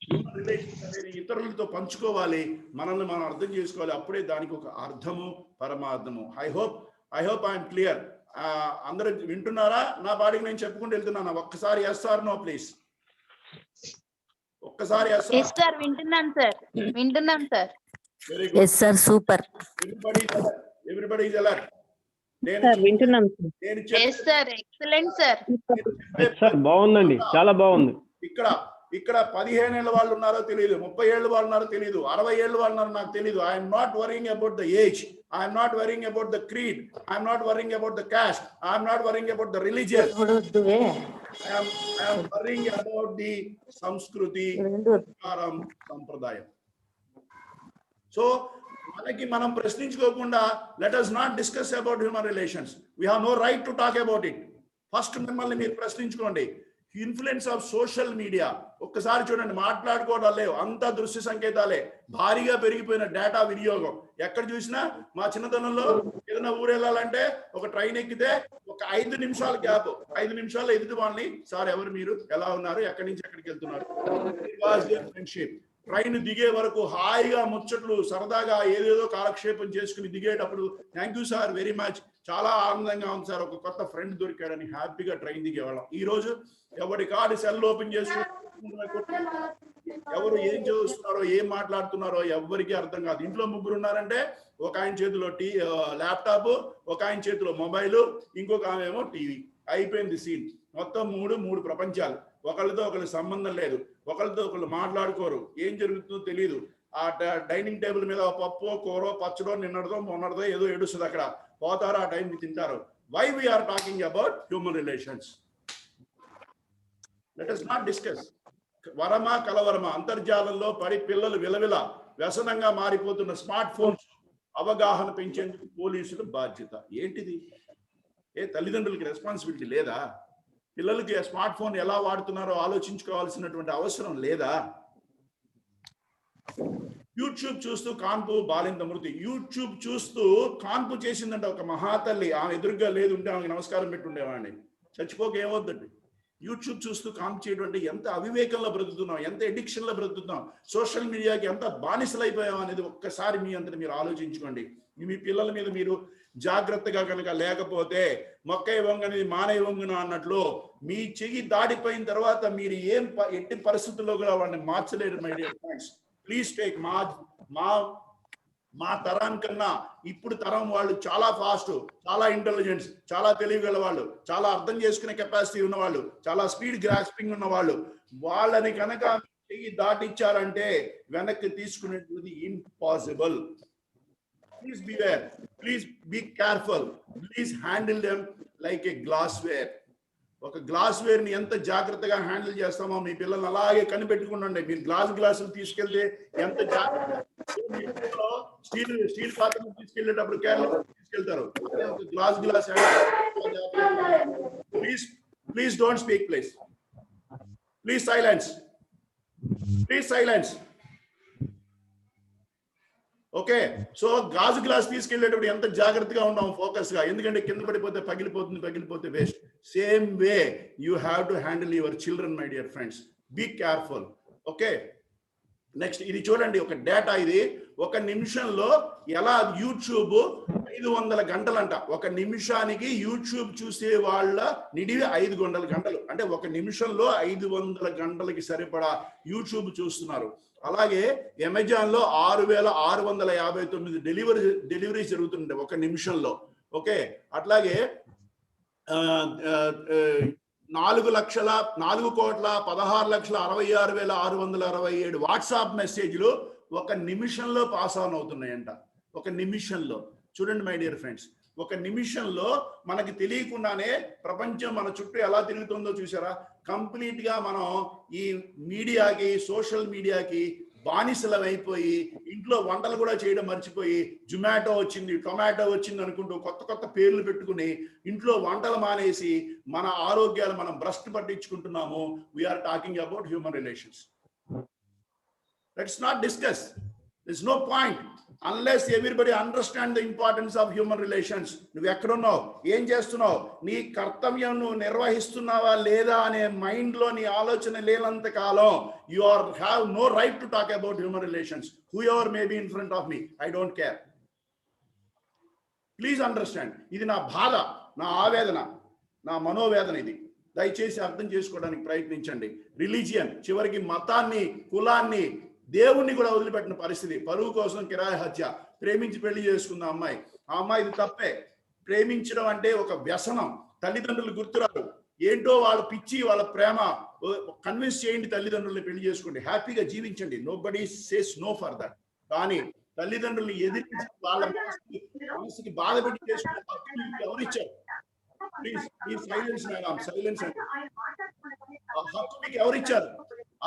Human relations అనేది ఇతరులతో పంచుకోవాలి, మనల్ని మనం అర్థం చేసుకోవాలి. అప్పుడే దానికి ఒక అర్థము, పరమార్థము. I hope I'm clear. అందరూ వింటున్నారా? నా బాడీకి నేను చెప్పుకుంటూ వెళ్తున్నాను. ఒక్కసారి ఎస్ ఆర్ నో ప్లీజ్. ఒక్కసారి ఎస్ సార్. వింటున్నాం sir. Very good. Yes sir, super. Everybody is alert. వింటున్నాం సార్. Excellent sir. సార్ బాగుందండి, చాలా బాగుంది. ఇక్కడ 15 ఏళ్ళ వాళ్ళు ఉన్నారో తెలియదు, 30 ఏళ్ళ వాళ్ళు ఉన్నారో తెలియదు, 60 ఏళ్ళ వాళ్ళు ఉన్నారో నాకు తెలియదు. I'm not worrying about the age, I'm not worrying about the creed, I'm not worrying about the caste, I'm not worrying about the religion, I'm worrying about the సంస్కృతి, సంప్రదాయం. సో మనం ప్రశ్నించుకోకుండా let us not discuss about human relations. We have no right to talk about it. First మిమ్మల్ని మీరు ప్రశ్నించుకోండి. Influence of social media ఒక్కసారి చూడండి. మాట్లాడుకోవడం లేవు, అంతా దృశ్య సంకేతాలే. భారీగా పెరిగిపోయిన డేటా వినియోగం. ఎక్కడ చూసినా మా చిన్నతనంలో ఏదైనా ఊరు వెళ్ళాలంటే ఒక ట్రైన్ ఎక్కితే ఒక 5 నిమిషాల గ్యాప్, 5 నిమిషాల్లో ఎదుటి వాళ్ళని, సార్ ఎవరు మీరు, ఎలా ఉన్నారు, ఎక్కడి నుంచి ఎక్కడికి వెళ్తున్నారు, ఫ్రెండ్షిప్. ట్రైన్ దిగే వరకు హాయిగా ముచ్చట్లు, సరదాగా ఏదేదో కాలక్షేపం చేసుకుని దిగేటప్పుడు thank you sir very much, చాలా ఆనందంగా ఉంది సార్, ఒక కొత్త ఫ్రెండ్ దొరికాడని హ్యాపీగా ట్రైన్ దిగేవాళ్ళం. ఈ రోజు ఎవరి కార్డు సెల్ ఓపెన్ చేసుకుని ఎవరు ఏం చదువుతున్నారో ఏం మాట్లాడుతున్నారో ఎవరికి అర్థం కాదు. ఇంట్లో 3 ఉన్నారంటే ఒక ఆయన చేతిలో ల్యాప్టాప్, ఒక ఆయన చేతిలో మొబైల్, ఇంకొక ఆమె ఏమో టీవీ. అయిపోయింది సీన్. మొత్తం 3 ప్రపంచాలు. ఒకళ్ళతో ఒకళ్ళు సంబంధం లేదు, ఒకళ్ళతో ఒకళ్ళు మాట్లాడుకోరు, ఏం జరుగుతుందో తెలియదు. ఆ డైనింగ్ టేబుల్ మీద పప్పు, కూర, పచ్చడో, నిన్నటిదో మొన్నటిదో ఏదో ఏడుస్తుంది, అక్కడ పోతారు, ఆ టైంకి తింటారు. Why we're talking about human relations? Let us not discuss. వరమా కలవరమా అంతర్జాలంలో పడి పిల్లలు విలవిల వ్యసనంగా మారిపోతున్న స్మార్ట్ ఫోన్స్ అవగాహన పెంచేందుకు పోలీసులు బాధ్యత. ఏంటిది? తల్లిదండ్రులకి రెస్పాన్సిబిలిటీ లేదా? పిల్లలకి స్మార్ట్ ఫోన్ ఎలా వాడుతున్నారో ఆలోచించుకోవాల్సినటువంటి అవసరం లేదా? యూట్యూబ్ చూస్తూ కాన్పు బాలింత మృతి. యూట్యూబ్ చూస్తూ కాన్పు చేసిందంటే ఒక మహాతల్లి. ఆమె ఎదురుగా లేదు ఉంటే ఆమెకి నమస్కారం పెట్టుండేవాడిని. చచ్చిపోక ఏమవుద్దండి? యూట్యూబ్ చూస్తూ కాంప్ చేయడం అంటే ఎంత అవివేకంలో బ్రతుకుతున్నాం, ఎంత ఎడిక్షన్లో బ్రతుకుతున్నాం, సోషల్ మీడియాకి ఎంత బానిసలైపోయాం అనేది ఒక్కసారి మీ అంతటి మీరు ఆలోచించుకోండి. మీ పిల్లల మీద మీరు జాగ్రత్తగా కనుక లేకపోతే మొక్కై వంగని మానై వంగున అన్నట్లు మీ చెయ్యి దాడిపోయిన తర్వాత మీరు ఎట్టి పరిస్థితుల్లో కూడా వాళ్ళని మార్చలేరు. My dear friends, please take మా తరానికన్నా ఇప్పుడు తరం వాళ్ళు చాలా ఫాస్ట్, చాలా ఇంటెలిజెన్స్, చాలా తెలివిగల వాళ్ళు, చాలా అర్థం చేసుకునే కెపాసిటీ ఉన్నవాళ్ళు, చాలా స్పీడ్ గ్రాస్పింగ్ ఉన్న వాళ్ళు. వాళ్ళని కనుక చెయ్యి దాటిచ్చారంటే వెనక్కి తీసుకునేది impossible. Please beware, please be careful, please handle them like a glassware. ఒక గ్లాస్వేర్ ని ఎంత జాగ్రత్తగా హ్యాండిల్ చేస్తామో మీ పిల్లల్ని అలాగే కనిపెట్టుకుండండి. మీరు గ్లాసులు తీసుకెళ్తే ఎంత జాగ్రత్తగా స్టీల్ పాత్రలు తీసుకెళ్లేటప్పుడు కేరళ తీసుకెళ్తారు. ఒక glass please don't speak, please silence. Okay, so గాజు గ్లాస్ తీసుకెళ్లేటప్పుడు ఎంత జాగ్రత్తగా ఉన్నాం, ఫోకస్ గా, ఎందుకంటే కింద పడిపోతే పగిలిపోతే waste. Same way you have to handle your children, my dear friends. Be careful. Okay, next ఇది చూడండి, ఒక డేటా ఇది. ఒక నిమిషంలో ఎలా యూట్యూబ్ 500 గంటలంట. ఒక నిమిషానికి యూట్యూబ్ చూసే వాళ్ళ నిడివి 500 గంటలు. అంటే ఒక నిమిషంలో 500 గంటలకి సరిపడా యూట్యూబ్ చూస్తున్నారు. అలాగే అమెజాన్ లో 6659 డెలివరీ జరుగుతుంది ఒక నిమిషంలో. ఓకే, అట్లాగే 4,16,66,667 వాట్సాప్ మెసేజ్లు ఒక నిమిషంలో పాస్ ఆన్ అవుతున్నాయంట. ఒక నిమిషంలో. చూడండి మై డియర్ ఫ్రెండ్స్, ఒక నిమిషంలో మనకి తెలియకుండానే ప్రపంచం మన చుట్టూ ఎలా తిరుగుతుందో చూసారా? కంప్లీట్ గా మనం ఈ మీడియాకి, సోషల్ మీడియాకి బానిసలం అయిపోయి ఇంట్లో వంటలు కూడా చేయడం మర్చిపోయి జొమాటో వచ్చింది, టొమాటో వచ్చింది అనుకుంటూ కొత్త పేర్లు పెట్టుకుని ఇంట్లో వంటలు మానేసి మన ఆరోగ్యాలు మనం భ్రష్టు పట్టించుకుంటున్నాము. We are talking about human relations. Let's not discuss. There's no point unless everybody understand the importance of human relations. నువ్వు ఎక్కడున్నావు, ఏం చేస్తున్నావు, నీ కర్తవ్యం నువ్వు నిర్వహిస్తున్నావా లేదా అనే మైండ్ లో నీ ఆలోచన లేనంత కాలం you have no right to talk about human relations. Whoever may be in front of me, I don't care. Please understand. ఇది నా బాధ, నా ఆవేదన, నా మనోవేదన. ఇది దయచేసి అర్థం చేసుకోవడానికి ప్రయత్నించండి. రిలీజియన్ చివరికి మతాన్ని, కులాన్ని, దేవుణ్ణి కూడా వదిలిపెట్టిన పరిస్థితి. పరువు కోసం కిరాయి హత్య. ప్రేమించి పెళ్లి చేసుకున్న అమ్మాయి, ఆ అమ్మాయి ఇది తప్పే. ప్రేమించడం అంటే ఒక వ్యసనం. తల్లిదండ్రులు గుర్తురారు. ఏంటో వాళ్ళ పిచ్చి, వాళ్ళ ప్రేమ. కన్విన్స్ చేయండి, తల్లిదండ్రుల్ని పెళ్లి చేసుకోండి, హ్యాపీగా జీవించండి. Nobody says no for that. కానీ తల్లిదండ్రుల్ని ఎదిరించి వాళ్ళ మనసుకి బాధ పెట్టి చేసుకునే హక్కు ఎవరిచ్చారు? ప్లీజ్ సైలెన్స్ మేడం, సైలెన్స్ అండి. ఆ హక్కు మీకు ఎవరిచ్చారు?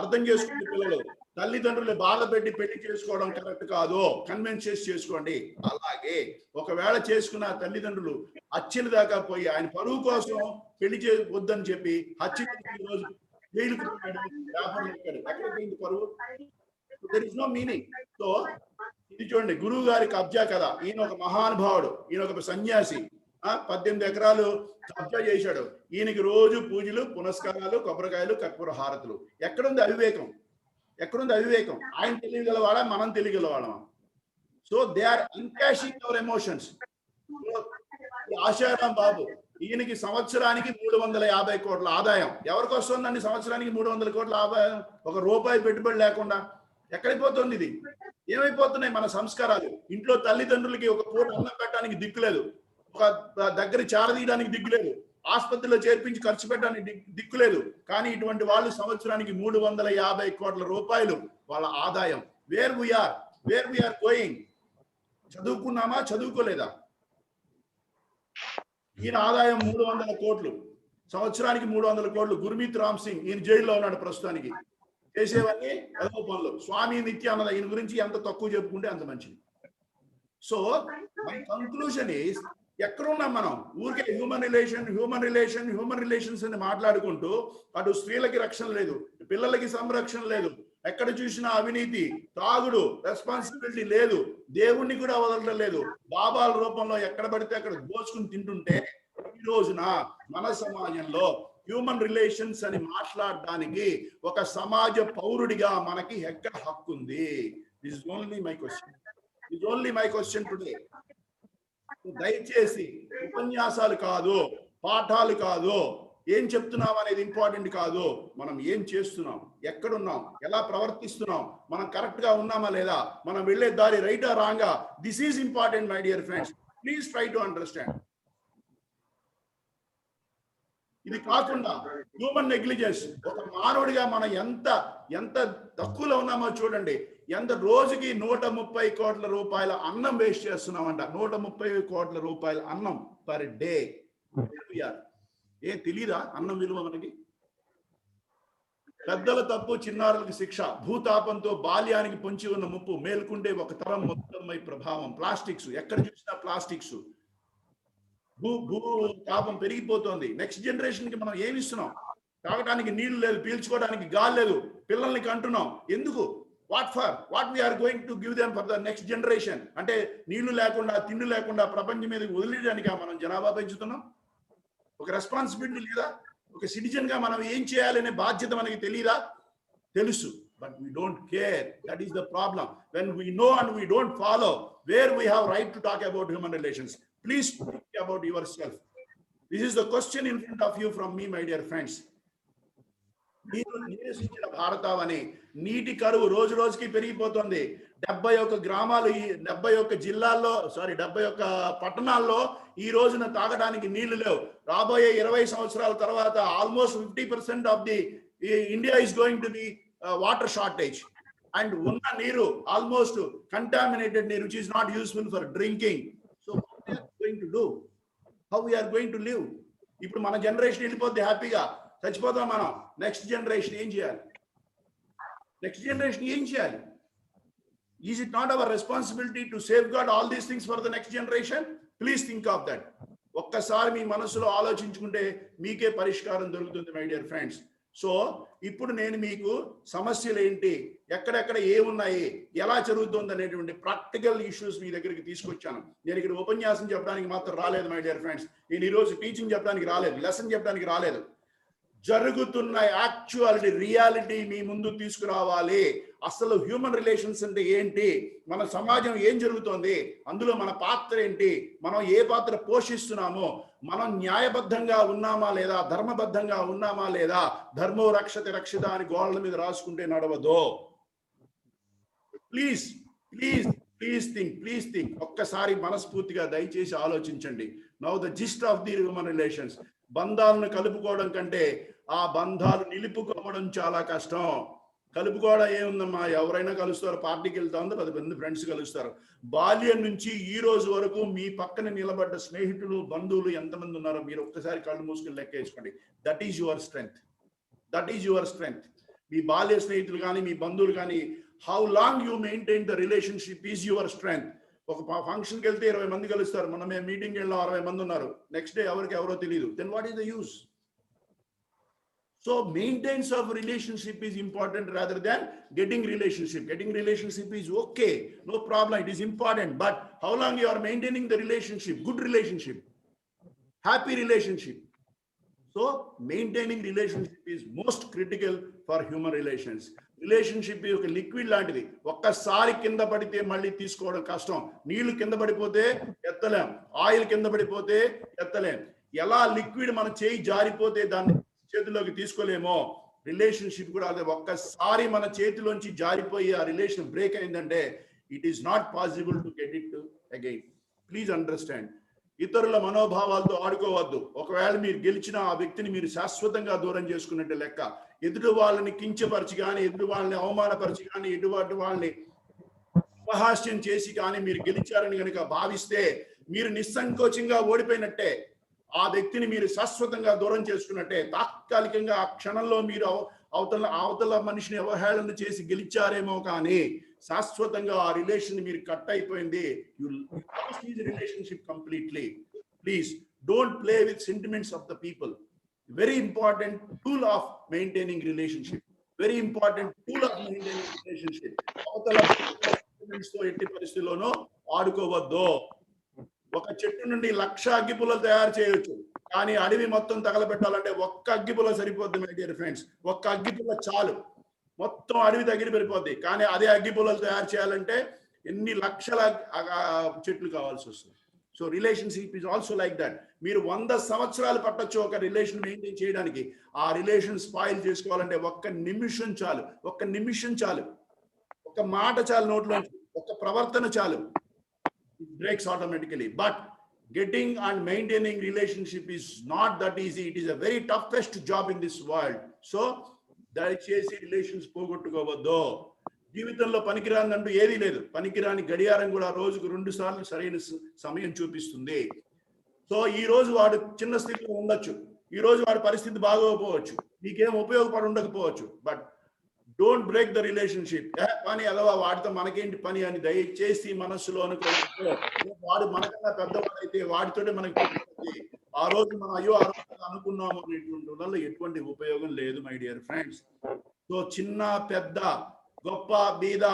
అర్థం చేసుకుంటే పిల్లలు, తల్లిదండ్రులు బాధ పెట్టి పెళ్లి చేసుకోవడం కరెక్ట్ కాదు. కన్విన్స్ చేసి చేసుకోండి. అలాగే ఒకవేళ చేసుకున్న తల్లిదండ్రులు హత్యల దాకా పోయి ఆయన పరువు కోసం పెళ్లి వద్దని చెప్పి హత్య రోజు జైలుకు ఎక్కడ పోయింది పరువు? There is no meaning. So ఇది చూడండి, గురువు గారి కబ్జా కదా. ఈయన ఒక మహానుభావుడు, ఈయన ఒక సన్యాసి. 18 ఎకరాలు కబ్జా చేశాడు. ఈయనకి రోజు పూజలు, పునస్కారాలు, కొబ్బరికాయలు, కర్పూర హారతులు. ఎక్కడుంది అవివేకం? ఎక్కడుంది అవివేకం? ఆయన తెలియగలవాడా, మనం తెలియగలవాడమా? So they are encashing our emotions. Asaram Babu, ఈయనకి సంవత్సరానికి 350 కోట్ల ఆదాయం. ఎవరికి వస్తుందండి సంవత్సరానికి 300 కోట్ల ఆదాయం? ఒక రూపాయి పెట్టుబడి లేకుండా. ఎక్కడికి పోతుంది ఇది? ఏమైపోతున్నాయి మన సంస్కారాలు? ఇంట్లో తల్లిదండ్రులకి ఒక పూట అన్నం పెట్టడానికి దిక్కులేదు, ఒక దగ్గర చారదీయడానికి దిక్కులేదు, ఆసుపత్రిలో చేర్పించి ఖర్చు పెట్టడానికి దిక్కులేదు. కానీ ఇటువంటి వాళ్ళు సంవత్సరానికి 350 కోట్ల రూపాయలు వాళ్ళ ఆదాయం. Wear we are going? చదువుకున్నామా, చదువుకోలేదా? ఈయన ఆదాయం 300 కోట్లు, సంవత్సరానికి 300 కోట్లు. గుర్మీత్ రామ్ సింగ్, ఈయన జైల్లో ఉన్నాడు ప్రస్తుతానికి. చేసేవన్నీ ఎదవ పనులు. స్వామి నిత్యానంద, ఈయన గురించి ఎంత తక్కువ చెప్పుకుంటే అంత మంచిది. సో మై కంక్లూజన్ ఈస్, ఎక్కడున్నాం మనం? ఊరికే హ్యూమన్ రిలేషన్స్ అని మాట్లాడుకుంటూ అటు స్త్రీలకి రక్షణ లేదు, పిల్లలకి సంరక్షణ లేదు, ఎక్కడ చూసినా అవినీతి, తాగుడు, రెస్పాన్సిబిలిటీ లేదు, దేవుణ్ణి కూడా వదలడం లేదు, బాబాల రూపంలో ఎక్కడ పడితే అక్కడ దోచుకుని తింటుంటే ఈ రోజున మన సమాజంలో హ్యూమన్ రిలేషన్స్ అని మాట్లాడడానికి ఒక సమాజ పౌరుడిగా మనకి ఎక్కడ హక్కు ఉంది? This is only my question today. దయచేసి ఉపన్యాసాలు కాదు, పాఠాలు కాదు, ఏం చెప్తున్నాం అనేది ఇంపార్టెంట్ కాదు. మనం ఏం చేస్తున్నాం, ఎక్కడున్నాం, ఎలా ప్రవర్తిస్తున్నాం, మనం కరెక్ట్ గా ఉన్నామా లేదా, మనం వెళ్ళే దారి రైటా రాంగా, this is important my dear friends. Please try to understand. ఇది కాకుండా హ్యూమన్ నెగ్లిజెన్స్, ఒక మానవుడిగా మనం ఎంత తక్కువలో ఉన్నామో చూడండి. ఎంత రోజుకి 130 కోట్ల రూపాయల అన్నం వేస్ట్ చేస్తున్నామంట. 130 కోట్ల రూపాయల అన్నం పర్ డే. తెలీదా అన్నం విలువ మనకి? పెద్దల తప్పు, చిన్నారులకు శిక్ష, భూతాపంతో బాల్యానికి పొంచి ఉన్న ముప్పు, మేల్కుంటే ఒక తరం మొత్తంపై ప్రభావం. ప్లాస్టిక్స్, ఎక్కడ చూసినా ప్లాస్టిక్స్. భూతాపం పెరిగిపోతుంది. నెక్స్ట్ జనరేషన్ కి మనం ఏమి ఇస్తున్నాం? తాగడానికి నీళ్లు లేదు, పీల్చుకోవడానికి గాలి లేదు, పిల్లల్ని కంటున్నాం. ఎందుకు? What we are going to give them for the next generation? అంటే నీళ్లు లేకుండా, తిండి లేకుండా ప్రపంచం మీద వదిలేయడానికి మనం జనాభా పెంచుతున్నాం. ఒక రెస్పాన్సిబిలిటీ లేదా? ఒక సిటిజన్ గా మనం ఏం చేయాలనే బాధ్యత మనకి తెలియదా? తెలుసు, but we don't care. That is the problem. When we know and we don't follow, where we have right to talk about human relations. Please think about yourself. This is the question in front of you from me, my dear friends. మీరు నివసించిన భారతావని నీటి కరువు రోజు రోజుకి పెరిగిపోతుంది. 71 గ్రామాలు, 71 జిల్లాల్లో, 71 పట్టణాల్లో ఈ రోజున తాగడానికి నీళ్లు లేవు. రాబోయే 20 సంవత్సరాల తర్వాత almost 50% of the India is going to be water shortage. And ఉన్న నీరు ఆల్మోస్ట్ కంటామినేటెడ్ నీరు, which is not useful for drinking. So what we are going to do? How we are going to live? ఇప్పుడు మన generation వెళ్ళిపోద్ది, హ్యాపీగా చచ్చిపోతాం మనం. Next generation ఏం చేయాలి? Is it not our responsibility to safeguard all these things for the next generation? Please think of that. ఒక్కసారి మీ మనసులో ఆలోచించుకుంటే మీకే పరిష్కారం దొరుకుతుంది, మై డియర్ ఫ్రెండ్స్. సో ఇప్పుడు నేను మీకు సమస్యలు ఏంటి, ఎక్కడెక్కడ ఏమున్నాయి, ఎలా జరుగుతుంది అనేటువంటి ప్రాక్టికల్ ఇష్యూస్ మీ దగ్గరికి తీసుకొచ్చాను. నేను ఇక్కడ ఉపన్యాసం చెప్పడానికి మాత్రం రాలేదు, మై డియర్ ఫ్రెండ్స్. నేను ఈరోజు టీచింగ్ చెప్పడానికి రాలేదు, లెసన్ చెప్పడానికి రాలేదు. జరుగుతున్న యాక్చువాలిటీ, రియాలిటీ మీ ముందు తీసుకురావాలి. అసలు హ్యూమన్ రిలేషన్స్ అంటే ఏంటి, మన సమాజం ఏం జరుగుతోంది, అందులో మన పాత్ర ఏంటి, మనం ఏ పాత్ర పోషిస్తున్నామో, మనం న్యాయబద్ధంగా ఉన్నామా లేదా, ధర్మబద్ధంగా ఉన్నామా లేదా, ధర్మో రక్షతి రక్షిత అని గోడల మీద రాసుకుంటే నడవదు. Please think. ఒక్కసారి మనస్ఫూర్తిగా దయచేసి ఆలోచించండి. Now the gist of the human relations. బంధాలను కలుపుకోవడం కంటే ఆ బంధాలు నిలుపుకోవడం చాలా కష్టం. కలుపుకోవడం ఏముందమ్మా, ఎవరైనా కలుస్తారు, పార్టీకి వెళ్తా ఉంది, 10 మంది ఫ్రెండ్స్ కలుస్తారు. బాల్యం నుంచి ఈ రోజు వరకు మీ పక్కన నిలబడ్డ స్నేహితులు, బంధువులు ఎంతమంది ఉన్నారో మీరు ఒక్కసారి కళ్ళు మూసుకుని లెక్క వేసుకోండి. That is your strength. మీ బాల్య స్నేహితులు కానీ, మీ బంధువులు కానీ, how long you maintain the relationship is your strength. ఒక ఫంక్షన్కి వెళ్తే 20 మంది కలుస్తారు, మనం మీటింగ్కి వెళ్ళాం 60 మంది ఉన్నారు, నెక్స్ట్ డే ఎవరో తెలియదు. Then what is the use? So maintenance of relationship is important rather than getting relationship is okay, no problem, it is important, but how long you are maintaining the relationship, good relationship, happy relationship. So maintaining relationship is most critical for human relations. Relationship ఒక liquid లాంటిది. ఒక్కసారి కింద పడితే మళ్ళీ తీసుకోవడం కష్టం. నీళ్లు కింద పడిపోతే ఎత్తలేం, ఆయిల్ కింద పడిపోతే ఎత్తలేం. ఎలా లిక్విడ్ మన చేయి జారిపోతే దాన్ని చేతిలోకి తీసుకోలేమో, రిలేషన్షిప్ కూడా అదే. ఒక్కసారి మన చేతిలోంచి జారిపోయి ఆ రిలేషన్ బ్రేక్ అయిందంటే it is not possible to get it again. Please understand. ఇతరుల మనోభావాలతో ఆడుకోవద్దు. ఒకవేళ మీరు గెలిచిన ఆ వ్యక్తిని మీరు శాశ్వతంగా దూరం చేసుకున్నట్టే లెక్క. ఎదుటి వాళ్ళని కించపరిచి కానీ, ఎదుటి వాళ్ళని అవమానపరిచి కానీ, ఎదుటి వాళ్ళని ఉపహాస్యం చేసి కానీ మీరు గెలిచారని కనుక భావిస్తే మీరు నిస్సంకోచంగా ఓడిపోయినట్టే. ఆ వ్యక్తిని మీరు శాశ్వతంగా దూరం చేసుకున్నట్టే. తాత్కాలికంగా ఆ క్షణంలో మీరు అవతల మనిషిని అవహేళన చేసి గెలిచారేమో కానీ శాశ్వతంగా ఆ రిలేషన్ మీరు కట్ అయిపోయింది. You last this relationship completely. Please don't play with sentiments of the people. Very important tool of maintaining relationship. అవతల సెంటిమెంట్స్ తో ఎట్టి పరిస్థితుల్లోనూ ఆడుకోవద్దు. ఒక చెట్టు నుండి 1,00,000 అగ్గిపుల్లలు తయారు చేయొచ్చు, కానీ అడవి మొత్తం తగలబెట్టాలంటే ఒక్క అగ్గిపుల్ల సరిపోద్ది మై డియర్ ఫ్రెండ్స్. ఒక్క అగ్గిపుల్ల చాలు, మొత్తం అడవి తగిలిపోద్ది. కానీ అదే అగ్గిపుల్లలు తయారు చేయాలంటే ఎన్ని లక్షల చెట్లు కావాల్సి వస్తుంది. So relationship is also like that. మీరు 100 సంవత్సరాలు పట్టొచ్చు ఒక రిలేషన్ మెయింటైన్ చేయడానికి. ఆ రిలేషన్ స్పాయిల్ చేసుకోవాలంటే ఒక్క నిమిషం చాలు, ఒక్క నిమిషం చాలు, ఒక మాట చాలు, నోట్లో ఒక ప్రవర్తన చాలు, it breaks automatically. But getting and maintaining relationship is not that easy. It is a very toughest job in this world. So దయచేసి రిలేషన్స్ పోగొట్టుకోవద్దు. జీవితంలో పనికిరానంటూ ఏదీ లేదు. పనికిరాని గడియారం కూడా రోజుకు 2 సార్లు సరైన సమయం చూపిస్తుంది. సో ఈ రోజు వాడు చిన్న స్థితిలో ఉండొచ్చు, ఈ రోజు వాడి పరిస్థితి బాగోకపోవచ్చు, నీకేం ఉపయోగపడి ఉండకపోవచ్చు. But don't break the relationship. పని అదవా వాడితో మనకేంటి పని అని దయచేసి మనస్సులో అనుకోవచ్చు. వాడు మనకన్నా పెద్దవాడైతే వాడితోటే మనకి ఆ రోజు మనం అయ్యో ఆ రోజు అనుకున్నాము అనేటువంటి వల్ల ఎటువంటి ఉపయోగం లేదు మై డియర్ ఫ్రెండ్స్. సో చిన్న పెద్ద గొప్ప బీద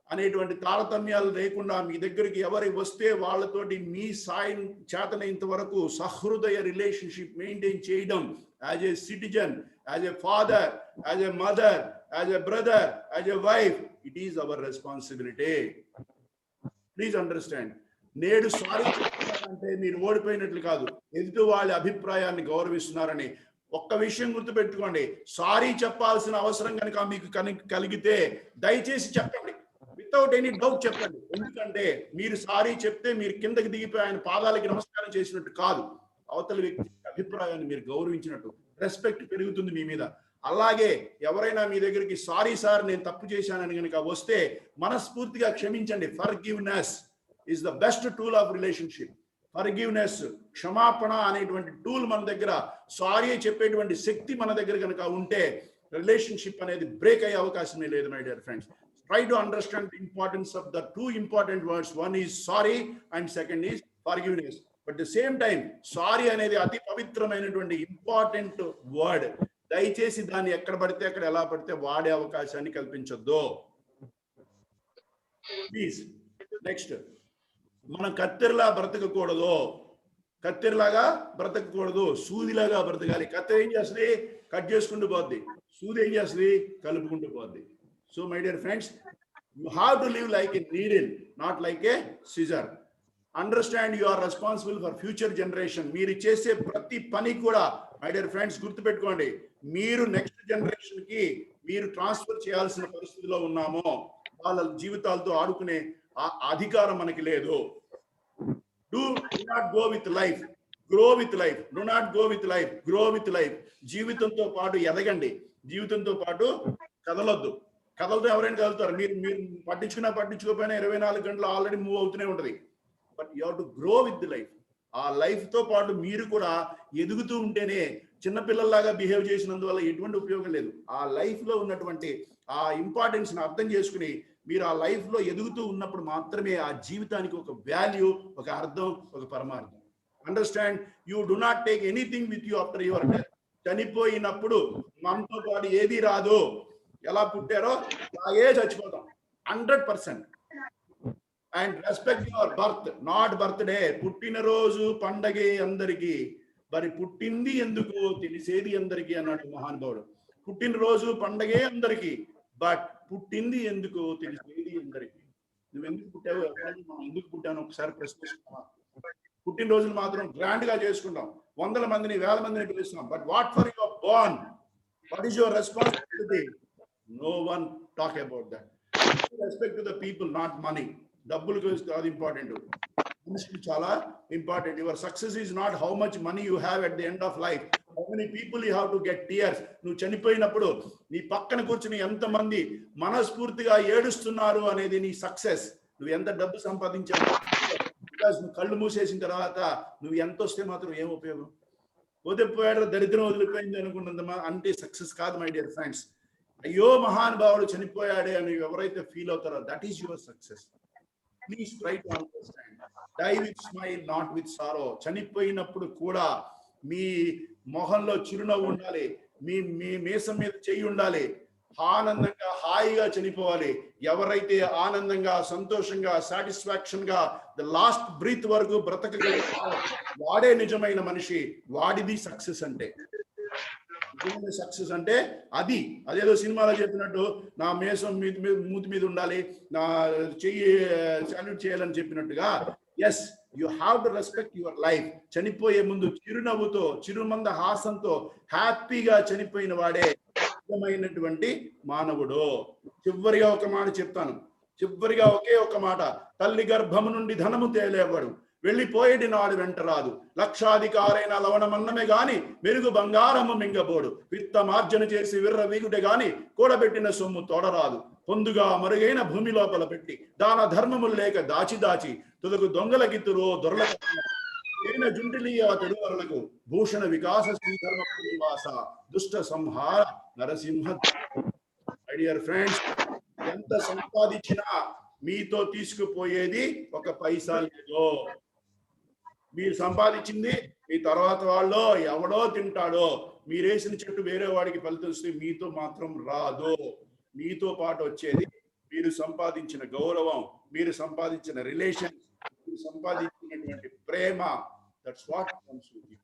అనేటువంటి తారతమ్యాలు లేకుండా మీ దగ్గరికి ఎవరి వస్తే వాళ్ళతోటి మీ సాయం చేతనైనంత వరకు సహృదయ రిలేషన్షిప్ మెయింటైన్ చేయడం, as a citizen, as a father, as a mother, as a brother, as a wife, it is our responsibility. Please understand. నేడు సారీ చెప్తున్నారంటే మీరు ఓడిపోయినట్లు కాదు, ఎదుటి వాళ్ళ అభిప్రాయాన్ని గౌరవిస్తున్నారని. ఒక్క విషయం గుర్తుపెట్టుకోండి, సారీ చెప్పాల్సిన అవసరం కనుక మీకు కలిగితే దయచేసి చెప్పండి, వితౌట్ ఎనీ డౌట్ చెప్పండి. ఎందుకంటే మీరు సారీ చెప్తే మీరు కిందకి దిగిపోయి ఆయన పాదాలకి నమస్కారం చేసినట్టు కాదు, అవతల వ్యక్తి అభిప్రాయాన్ని మీరు గౌరవించినట్టు, రెస్పెక్ట్ పెరుగుతుంది మీ మీద. అలాగే ఎవరైనా మీ దగ్గరికి సారీ సార్ నేను తప్పు చేశానని కనుక వస్తే మనస్ఫూర్తిగా క్షమించండి. Forgiveness is the best tool of relationship. Forgiveness, క్షమాపణ అనేటువంటి టూల్ మన దగ్గర, సారీ చెప్పేటువంటి శక్తి మన దగ్గర కనుక ఉంటే రిలేషన్షిప్ అనేది బ్రేక్ అయ్యే అవకాశమే లేదు my dear friends. Try to understand the importance of the two important words. One is sorry and second is forgiveness. But at the same time, sorry అనేది అతి పవిత్రమైనటువంటి ఇంపార్టెంట్ వర్డ్. దయచేసి దాన్ని ఎక్కడ పడితే అక్కడ ఎలా పడితే వాడే అవకాశాన్ని కల్పించొద్దు ప్లీజ్. నెక్స్ట్, మనం కత్తెరలా బ్రతకకూడదు, కత్తెరలాగా బ్రతకకూడదు, సూదిలాగా బ్రతకాలి. కత్తెర ఏం చేస్తుంది? కట్ చేసుకుంటూ పోద్ది. సూది ఏం చేస్తుంది? కలుపుకుంటూ పోద్ది. So my dear friends, you have to live like a needle, not like a scissor. Understand you are responsible for future generation. మీరు చేసే ప్రతి పని కూడా మై డియర్ ఫ్రెండ్స్ గుర్తుపెట్టుకోండి, మీరు నెక్స్ట్ జనరేషన్ కి మీరు ట్రాన్స్ఫర్ చేయాల్సిన పరిస్థితిలో ఉన్నామో. వాళ్ళ జీవితాలతో ఆడుకునే అధికారం మనకి లేదు. Do not go with life, grow with life. Do not go with life, grow with life. జీవితంతో పాటు ఎదగండి, జీవితంతో పాటు కదలొద్దు. కదలతో ఎవరైనా కదులుతారు, మీరు పట్టించుకోకపోయినా 24 గంటలు ఆల్రెడీ మూవ్ అవుతూనే ఉంటది. But you have to grow with the life. ఆ లైఫ్ తో పాటు మీరు కూడా ఎదుగుతూ ఉంటేనే, చిన్నపిల్లల్లాగా బిహేవ్ చేసినందువల్ల ఎటువంటి ఉపయోగం లేదు. ఆ లైఫ్ లో ఉన్నటువంటి ఆ ఇంపార్టెన్స్ ని అర్థం చేసుకుని మీరు ఆ లైఫ్ లో ఎదుగుతూ ఉన్నప్పుడు మాత్రమే ఆ జీవితానికి ఒక వాల్యూ, ఒక అర్థం, ఒక పరమార్థం. Understand, you do not take anything with you after your death. చనిపోయినప్పుడు మనతో పాటు ఏది రాదు. ఎలా పుట్టారో అలాగే చచ్చిపోతాం 100%. And respect your birth, not birthday. పుట్టినరోజు పండగే అందరికీ, మరి పుట్టింది ఎందుకు తెలిసేది అందరికీ అన్నాడు మహానుభావుడు. పుట్టినరోజు పండగే అందరికీ, బట్ పుట్టింది ఎందుకు తెలిసేది అందరికీ. నువ్వు ఎందుకు పుట్టావు, మనం ఎందుకు పుట్టాను ఒకసారి ప్రశ్నిస్తున్నావా? పుట్టినరోజులు మాత్రం గ్రాండ్ గా చేసుకుంటాం, 100 మందిని 1000 మందిని పిలుస్తున్నాం. But what for your born, what is your responsibility? No one talk about that. Respect to the people, not money. డబ్బులు కాదు ఇంపార్టెంట్, మనుషులు చాలా important. Your success is not how much money you have at the end of life, how many people you have to get tears. నువ్వు చనిపోయినప్పుడు నీ పక్కన కూర్చుని ఎంతమంది మనస్ఫూర్తిగా ఏడుస్తున్నారు అనేది నీ సక్సెస్. నువ్వు ఎంత డబ్బు సంపాదించావు, నువ్వు కళ్ళు మూసేసిన తర్వాత నువ్వు ఎంత వస్తే మాత్రం ఏం ఉపయోగం? పోతే దరిద్రం వదిలిపోయింది అనుకున్నంత అంటే సక్సెస్ కాదు మై డియర్ ఫ్రెండ్స్. అయ్యో మహానుభావుడు చనిపోయాడే అని ఎవరైతే ఫీల్ అవుతారో that is your success. Please try to understand. Die with smile, not with sorrow. చనిపోయినప్పుడు కూడా మీ మొహంలో చిరునవ్వు ఉండాలి, మీ మీసం మీద చెయ్యి ఉండాలి. ఆనందంగా హాయిగా చనిపోవాలి. ఎవరైతే ఆనందంగా సంతోషంగా సాటిస్ఫాక్షన్ గా ద లాస్ట్ బ్రీత్ వరకు బ్రతకగలుగుతాడో వాడే నిజమైన మనిషి. వాడిది సక్సెస్ అంటే. సక్సెస్ అంటే అది. అదేదో సినిమాలో చెప్పినట్టు నా మేసం మూతి మీద ఉండాలి, నా చెయ్యి సాల్యూట్ చేయాలని చెప్పినట్టుగా, yes, you have to respect your life. చనిపోయే ముందు చిరునవ్వుతో చిరుమంద హాసంతో హ్యాపీగా చనిపోయిన వాడే నిజమైనటువంటి మానవుడు. చివరిగా ఒక మాట చెప్తాను, చివరిగా ఒకే ఒక మాట. తల్లి గర్భము నుండి ధనము తేలేవాడు, వెళ్ళిపోయేటి నాడు వెంట రాదు. లక్షాధికారైన లవణమన్నమే గాని మెరుగు బంగారము మింగబోడు. విత్తమార్జన చేసి విర్ర వీగుటే గాని కూడబెట్టిన సొమ్ము తోడరాదు. పొందుగా మరుగైన భూమి లోపల పెట్టి దాన ధర్మములు లేక దాచి దాచి తుదకు దొంగలకిత్తురో దొరల జుంటిలియా తెలువరులకు భూషణ వికాస శ్రీధర్మ నివాస దుష్ట సంహార నరసింహ. మై డియర్ ఫ్రెండ్స్, ఎంత సంపాదించినా మీతో తీసుకుపోయేది ఒక పైసా లేదో. మీరు సంపాదించింది మీ తర్వాత వాళ్ళు ఎవడో తింటాడో. మీరేసిన చెట్టు వేరే వాడికి ఫలితం వస్తే మీతో మాత్రం రాదు. మీతో పాటు వచ్చేది మీరు సంపాదించిన గౌరవం, మీరు సంపాదించిన రిలేషన్, మీరు సంపాదించినటువంటి ప్రేమ. That's what comes with you.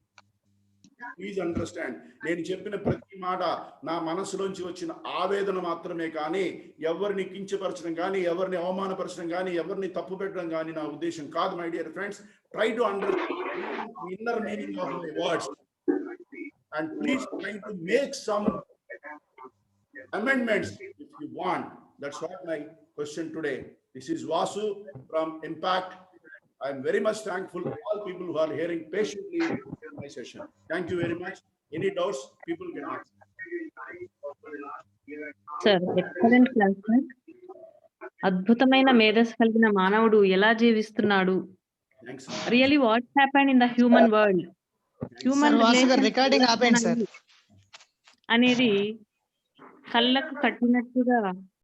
Please understand. నేను చెప్పిన ప్రతి మాట నా మనసులోంచి వచ్చిన ఆవేదన మాత్రమే, కానీ ఎవరిని కించపరచడం కానీ, ఎవరిని అవమానపరచడం కానీ, ఎవరిని తప్పు పెట్టడం కానీ నా ఉద్దేశం కాదు. My dear friends, try to understand inner meaning of my words and please try to make some amendments if you want. That's what my question today. This is Vasu from Impact. I am very much thankful to all people who are hearing patiently my session. Thank you very much. Any doubts, people can ask. Sir, excellent class, sir. అద్భుతమైన మేధస్సు కలిగిన మానవుడు ఎలా జీవిస్తున్నాడు? Thanks. Really, what happened in the human world? Human recording ఆపేయండి sir. అనేది కళ్ళకు కట్టినట్టుగా